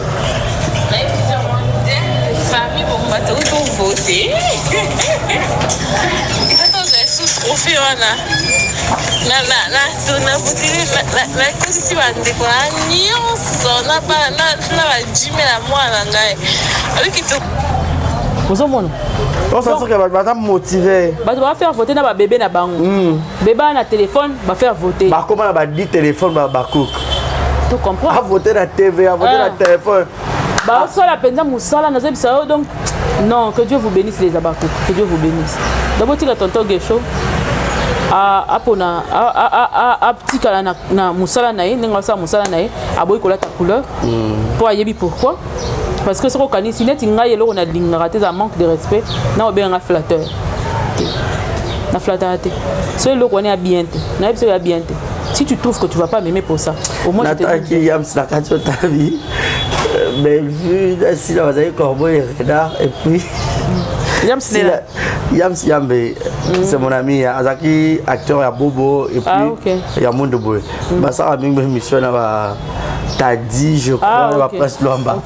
On sent que madame motivé. Bah tu vas faire voter na ba bébé na bango. Bébé na téléphone, va faire voter. Bah comment on va dire téléphone ba cook. Tu comprends? À voter la TV, à voter la téléphone. Bah ça la penza musala na zebi ça donc non, que Dieu vous bénisse les abakou, que Dieu vous bénisse. D'abord tu la tonton Gesho apona a petit kala na musala na ye, nenga sa musala na ye, aboyi kola ta couleur. Pour ayebi pourquoi? Parce que ce qu'on connaît, si net inga yelo on a l'ignorité, ça manque de respect. Na obe un flatteur. Na flatteur. C'est le qu'on est bien. Na est bien. Si tu trouves que tu vas pas m'aimer pour ça, au moins je te dis. Yam la cantion ta vie. Mais vu si là vous avez corbeau et renard et puis Yams Yambe, c'est mon ami. Azaki, acteur à Bobo et puis il y a Monde Boy. Ça a mis une mission là. T'as dit, je crois, la presse Lomba.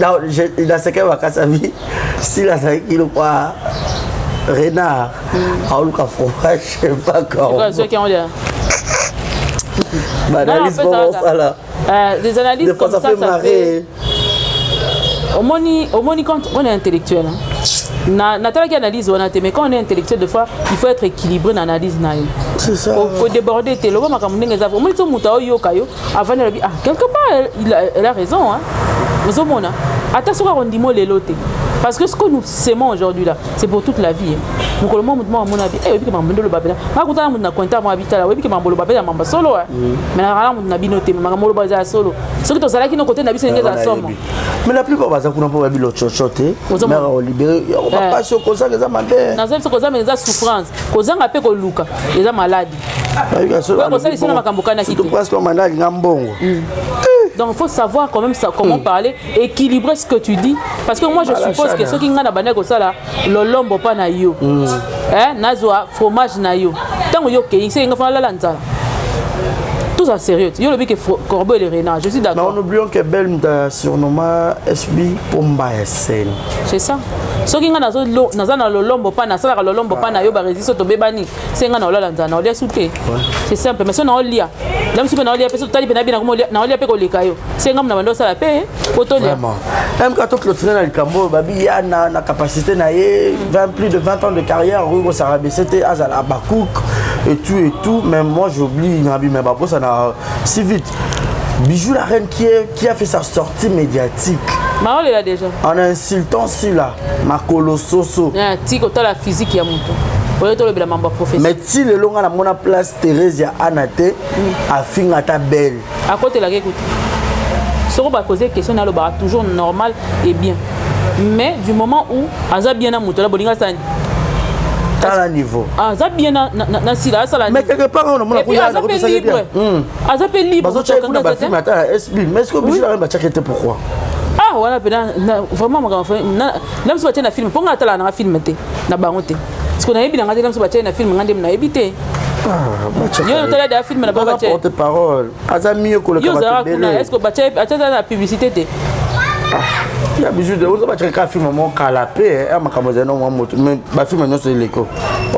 Dans ce cas, Wakasabi, si la il ou quoi, renard, Aoulouka fromage, je sais pas comment. C'est qui ont dit. Analyse comment ça là. Des analyses comme ça fait. Au moni quand on est intellectuel. Nathalie qui analyse, mais quand on est intellectuel, des fois, il faut être équilibré dans l'analyse. C'est ça. Il faut déborder. Quelque part, elle a raison. Attention, on dit les lotés. Parce que ce que nous sémons aujourd'hui là, c'est pour toute la vie. Donc le moment où mon avis, et puis que le babela, ma content mon compta mon habitat là, et puis que mon babela mamba solo. Mais là on a binoté, ma molo baza solo. Ce que tu as là qui nous côté n'habite c'est une somme. Mais la plupart baza qu'on a pas babilo chochoté. Mais on libéré, on va pas sur cause ça que ça m'a dit. Dans ce cause ça mais ça souffrance, cause ça appelle que Luca, les maladie. Cause ça ici na makamboka na kité. Tu penses que maladie ngambongo. Donc il faut savoir quand même ça, comment parler, équilibrer ce que tu dis. Parce que moi je suppose que ceux qui n'ont pas de ça là, le lombo pas na yo. Nazoa fromage na yo. Tant que yo kei, c'est une fois la lanza. Tout ça sérieux. Yo le bique corbeau et les renards. Je suis d'accord. Mais n'oublions que Belle m'a surnommé SB Pomba SN. C'est ça. Ceux qui n'ont le lombo pas na ça le lombo pas na yo ba résister au bébani. C'est un la lanza na olia souté. C'est simple. Mais ça na olia. Même si on a olia personne tali benabi na comment na olia pe ko likayo. C'est ngam na bando ça la paix. Vraiment. Même quand on clôture dans le Cambo, babi ya na capacité na plus de 20 ans de carrière, Rugo Sarabé, c'était Azala Bakouk et tout, mais moi j'oublie Nabi Mababo ça n'a si vite. Bijou la reine qui a fait sa sortie médiatique. Maol est là déjà. En insultant si là, Makolo Soso. Tiko la physique ya muto. Mais si le long à la mona place Thérèse ya Anate a fini à ta belle. À côté la écoute. Ce qu'on va poser question na le bar toujours normal et bien. Mais du moment où aza bien na muto la bolinga ça à un niveau. Aza bien na sila ça la. Mais quelque part on a mon aza libre. Aza pe libre. Parce que tu as film attends SB mais est-ce que Bijou la reine va checker pourquoi? Ah voilà vraiment mon enfant même si tu as un film pour nga tala na film té na bangote. Parce qu'on a bien regardé même si tu as un film ngandem na ebité. Yo tala da film na ba ba porte parole. Aza mieux que le camarade. Est-ce que ba tu as la publicité té? Il y a Bijou de on va checker un film mon calapé et ma camoze non moi moto mais ba film non c'est l'éco.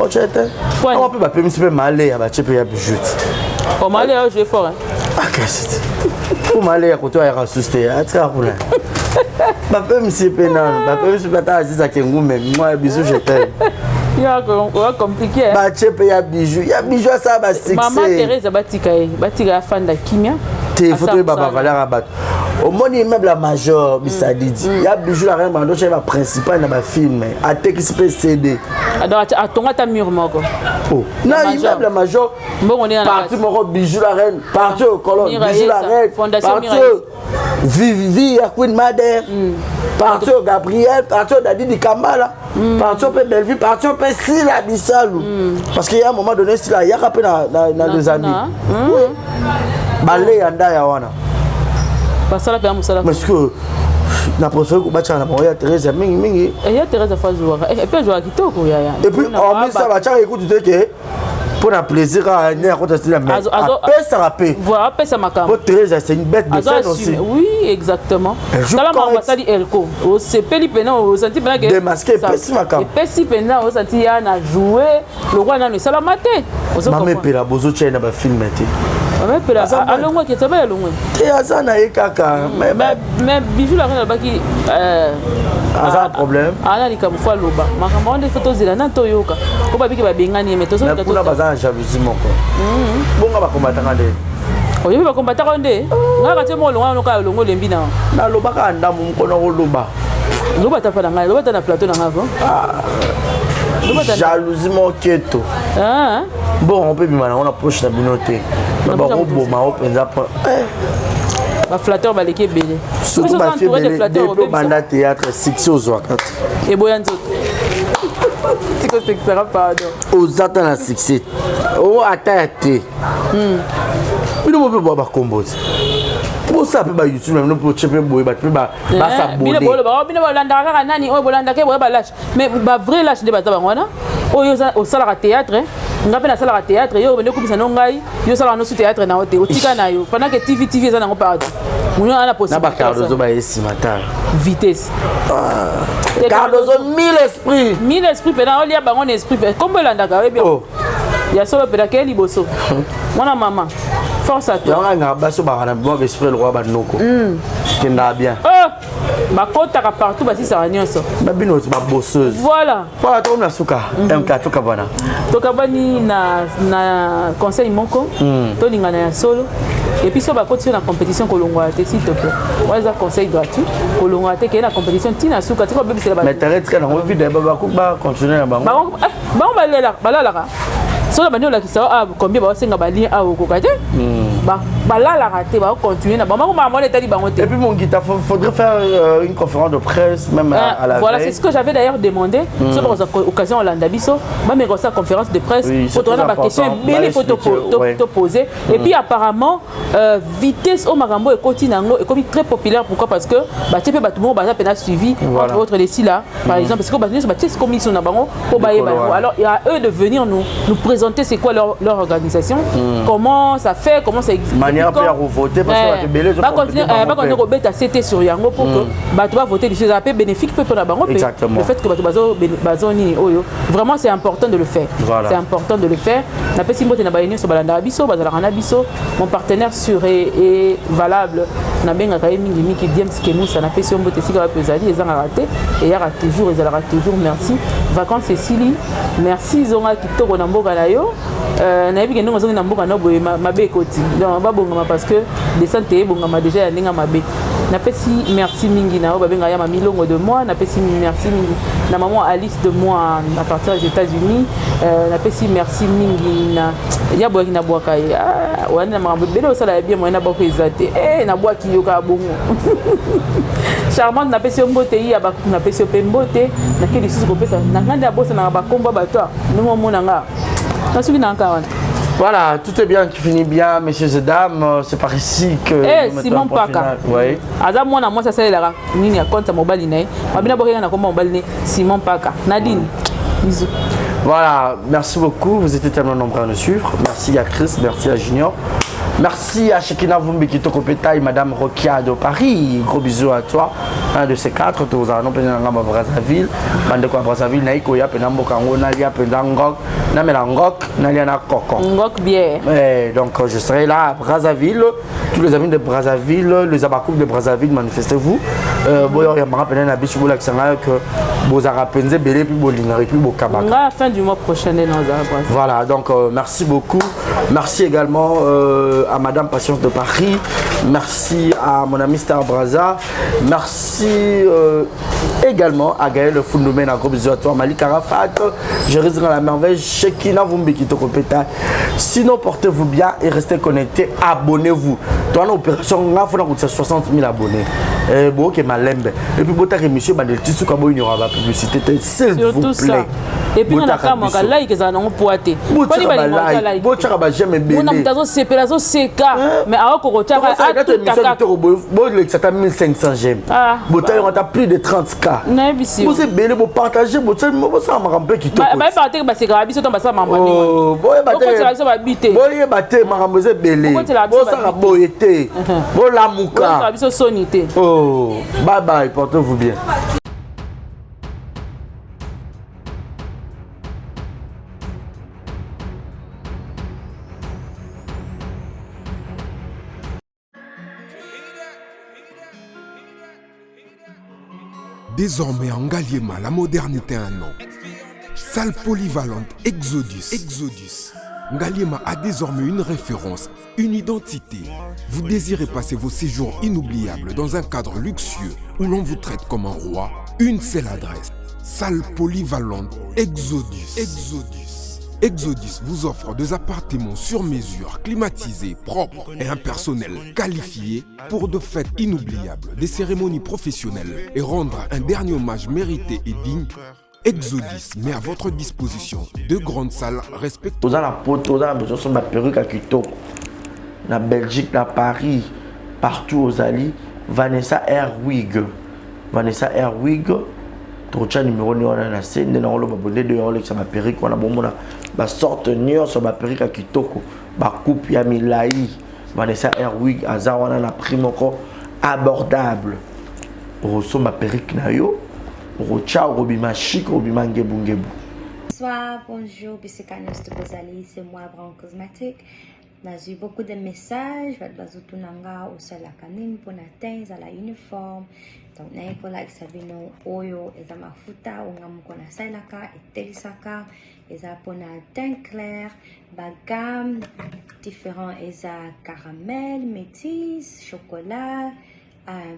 Oh tu étais. On peut ba permis c'est malé ba checker ya Bijou. Oh malé je fort hein. Ah qu'est-ce que pour malé à côté à rassuster à tra pour là. Ba permis c'est pénal, ba permis c'est pas ta Aziz Akengu mais moi Bijou je t'aime. Il y a compliqué. Ba checker ya Bijou ça ba succès. Maman Thérèse batika fan de Kimia. Il faut que baba valeur abattre. Au monde immeuble la major bisadidi. Il y a Bijou la reine bando chef principal dans ma film a texte CD. Alors à ton ta mur moko. Oh. Non, immeuble la major. Bon on est parti mon Bijou la reine, parti au colon Bijou la reine. Fondation Mirage. Vivi à Queen Madère. Parti au Gabriel, parti au Dadi di Kamala. Parti au Belleville, parti au Sila Bissalou. Parce qu'il y a un moment donné il y a capé dans deux amis. Balé yanda ya wana. Basala pe musala. Parce que na préféré ko bacha na moya Thérèse mingi. Et ya Thérèse fa jouer. Et puis jouer kitoko ya. Et puis on met ça bacha écoute que pour un plaisir à venir à côté de la mer. Après ça rappelle. Voilà, après ça makam. Pour Thérèse c'est une bête de scène aussi. Oui, exactement. Kala mamba sali elko. O se peli pena o senti pena que démasqué pesi makam. Pesi pena o senti ya na jouer le roi na no sala maté. Mame pela bozo tchena ba film té. Mame pela alongo ki taba alongo. Té azana e kaka. Mais Bijou la reine baki aza un problème. Ana likamfwa loba. Makamba onde photos zila na toyoka. Ko babiki ba bengani mais tozo ka kuna baza jalousie moko. Bonga ba combattant ndé. Oyo ba combattant ndé. Ngaka te mo longa no ka longo lembi na. Na loba ka ndamu mkono ko loba. Loba ta fa na ngai, loba ta na plateau na ngavo. Jalousie moketo. Ah. Bon, on peut bien on approche la binoté. Mais ba ko boma o penza ba flatteur ba leke belé. Surtout ba fille belé depuis banda théâtre succès aux wakati. Et boya nzoto. Tiko sera pardon. Aux attend la succès. O attaté. Bino mo pe ba kombozi. Pour ça, peut YouTube, même pour checker boy, bah s'abonner. Bino bolanda kaka nani oyo bolanda ke boye ba lâche. Mais ba vrai lâche de bata bangwana. Oyo au salaka théâtre, ngape na salaka théâtre, yo bende kubisa no ngai, yo salaka no théâtre na hote, otika na yo. Pendant que TV eza nango partout. Muno ana possible. Na ba Cardozo ba esi matin. Vitesse. Cardozo 1000 esprits. 1000 esprits pena olia bango na esprit. Comme bolanda ka bien. Ya solo pena ke liboso. Mona maman. Force à toi. Il y a un basso barana bon esprit le roi Banoko. Qui n'a bien. Ma côte à partout bah si ça va nyonso. Babino ma bosseuse. Voilà. Voilà toi na suka. MK to kabana. To kabani na conseil moko. To lingana ya solo. Et puis si on va continuer la compétition kolongwa te s'il te plaît. Ouais ça conseil gratuit. Kolongwa te que la compétition tina suka tu vas bébé c'est là-bas. Mais t'arrêtes quand on vit des baba ba continuer là bas. Ba on va là. Sola bani ola kisa combien ba senga ba lien a okokate ba la raté ba continuer na ba ma mo etali bango te. Et puis mon guitare faudrait faire une conférence de presse même à la voilà c'est ce que j'avais d'ailleurs demandé sur l'occasion Hollanda biso ba me ça conférence de presse pour tourner ba question belle photo poser et puis apparemment vitesse au marambo et continango est comme très populaire pourquoi parce que ba tepé ba tout monde ba pena suivi entre autres les ci là par exemple parce que ba test comme ils sont na bango pour ba alors il y a eux de venir nous présenter c'est quoi leur organisation, comment ça fait, comment ça existe. Manière pour voter parce que tu belé. Pas continuer au bêta CT sur Yango pour que tu vas voter des choses à peu bénéfiques pour la banque. Le fait que bazoni oyo vraiment c'est important de le faire. C'est important de le faire. Na pesi mbote na bayeni sur balanda biso bazala kana biso mon partenaire sûr et valable na benga ka mingi miki James Kemusa na pesi mbote sika ba pesali ezanga raté et ya toujours ezala toujours merci. Vacances Cécilie, merci zonga kitoko na mboka na yo. Na yebi kendo ngozongi na mboka na boye mabe koti. Donc ba bongama parce que descente bongama déjà ya ndinga mabe. Na pesi merci mingi na o ba benga ya mamilongo de moi, na pesi merci mingi na maman Alice de moi à partir des États-Unis. Na pesi merci mingi na ya boya na boaka ya wana mambo belo sala ya bien moi na boko ezate. Na boaki yoka bongo. Charmante na pesi mbote ya ba na pesi pembote na keli susu ko pesa na nganda bosa na ba komba bato. Nous mona nga. Voilà, tout est bien qui finit bien, messieurs et dames. C'est par ici que. Simon Paka. Oui. Aza mwana moi ça c'est là. Nini ya compte mobile né. Mabina boka na komba mobile né. Simon Paka. Nadine. Bisous. Voilà, merci beaucoup. Vous étiez tellement nombreux à nous suivre. Merci à Chris, merci à Junior. Merci à Shekina Vumbi qui te compétaille, Madame Rokia de Paris. Gros bisous à toi. Un de ces quatre, tu as un peu de Brazzaville. Bande quoi Brazzaville, Naïko, ya Penambo Kango, Nalia Pendangok, Namelangok, Nalia Nakoko. Ngok bien. Donc je serai là à Brazzaville. Tous les amis de Brazzaville, les abakouk de Brazzaville, manifestez-vous. Boyo ya mara pena na bichu bola kisanga que bozara penze belé puis bolingari puis bokabaka. À la fin du mois prochain dans Brazzaville. Voilà, donc merci beaucoup. Merci également à Madame Patience de Paris. Merci à mon ami Star Brazza. Merci également à Gaël Fundoumène, à gros bisous à toi, Malik Arafat. Je reste dans la merveille. Shekina Vumbi qui te compéta. Sinon, portez-vous bien et restez connectés. Abonnez-vous. Toi, l'opération, on a fait 60 000 abonnés. Bon, ok, malembe. Et puis, votre émission, il n'y aura pas de publicité. S'il vous plaît. Et puis, on a fait un like, ça n'a pas poité. Mais alors qu'on retient à tout à 1500 j'aime. On a plus de 30K. Vous êtes belé, vous partagez, vous savez, vous savez, vous savez, qui oh, bye bye, portez-vous bien. Désormais en Ngaliema, la modernité a un nom. Salle polyvalente Exodus. Ngaliema a désormais une référence, une identité. Vous désirez passer vos séjours inoubliables dans un cadre luxueux où l'on vous traite comme un roi? Une seule adresse. Salle polyvalente Exodus. Exodus vous offre des appartements sur mesure, climatisés, propres et un personnel qualifié pour de fêtes inoubliables, des cérémonies professionnelles et rendre un dernier hommage mérité et digne. Exodus met à votre disposition deux grandes salles respectueuses. Dans la pote, dans la perruque à Kitoko, na Belgique, na Paris, partout aux Ali Vanessa Erwig tocha numéro ni wana na sende na oloba bonde de Rolex ba perruque wana bomona ba sorte nyonso ba perruque ya kitoko ba coupe ya milai Vanessa Erwig aza wana na prix moko abordable oso ma perruque na yo rocha robima chic robima ngebu. Bonsoir, bonjour, Bissekanos de Bozali, c'est moi, Brown Cosmetic. J'ai eu beaucoup de messages, Bazutunanga, au sol la canine, pour atteindre à la uniforme. Donc, n'a pas là, Savino, Oyo, et Mafuta, ou Namukona Sailaka, et Telisaka, et pour teint clair, bagam, différents, et caramel, métis, chocolat,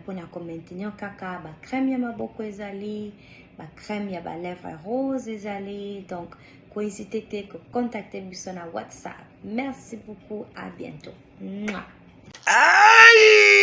pour maintenir caca, crème yama beaucoup ezali, crème yaba lèvres rose ezali. Donc, n'hésitez pas à contacter sur WhatsApp. Merci beaucoup, à bientôt. Mouah. Aïe!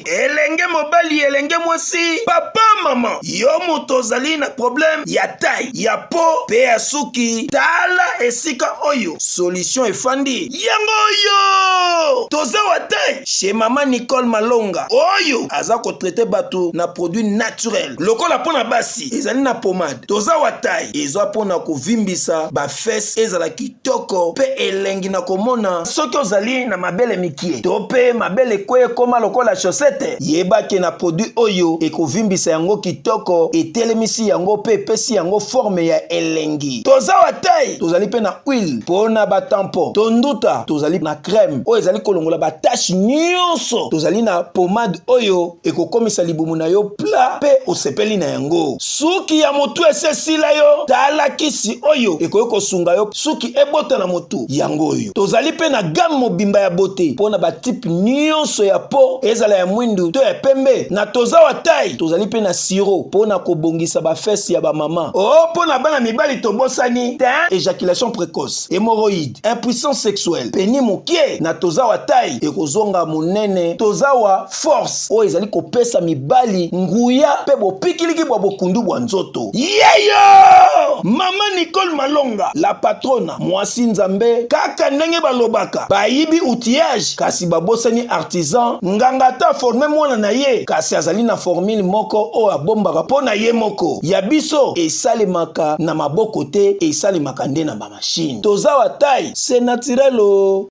Elenge mobali, elenge mwasi, papa, maman, yo moto ozali na problème ya taille, ya po, pe ya suki, tala esika oyo, solution efandi, yango yo! Toza wa taille, chez maman Nicole Malonga, oyo, aza ko traiter bato na produit naturel, lokola pona basi, ezali na pomade, toza wa taille, ezwa pona ko vimbisa, ba fesse ezala kitoko, pe elengi na komona, soki ozali na mabele mikie, tope mabele kwe koma lokola chaussette, yeba ke na produit oyo ekovimbisa yango kitoko etelemisi yango pe pesi yango forme ya elengi. Toza wa taille, tozali pe na huile pona ba tampon, tonduta tozali na crème oyo ezali kolongola ba tache nyonso, tozali na pomade oyo ekokomisa libumu na yo plat pe osepeli na yango. Suki ya motu esesila yo, tala kisi oyo ekoki kosunga yo suki ebota na motu yango oyo. Tozali pe na gamme mobimba ya beauté pona ba type nyonso ya po ezala ya mwindu to ya pembe. Na toza wa taille, tozali pe na siro pona kobongisa ba fesse ya ba mama. Oh, pona bana mibali tobosani, éjaculation précoce, hémorroïde, impuissance sexuelle, peni mokie. Na toza wa taille ekozonga monene, toza wa force o ezali kopesa mibali nguya pe bopikiliki bwa bokundu bwa nzoto. Yeyo! Mama Nicole Malonga, la patrona, mwasi nzambe, kaka ndenge balobaka, bayibi outillage, kasi babosani artisan, ngangata forme mwana na ye, kasi azali na formule moko o abombaka po na ye moko. Ya biso, esalemaka na maboko te, esalemaka nde na ba machine. Toza wa taille, c'est naturel o.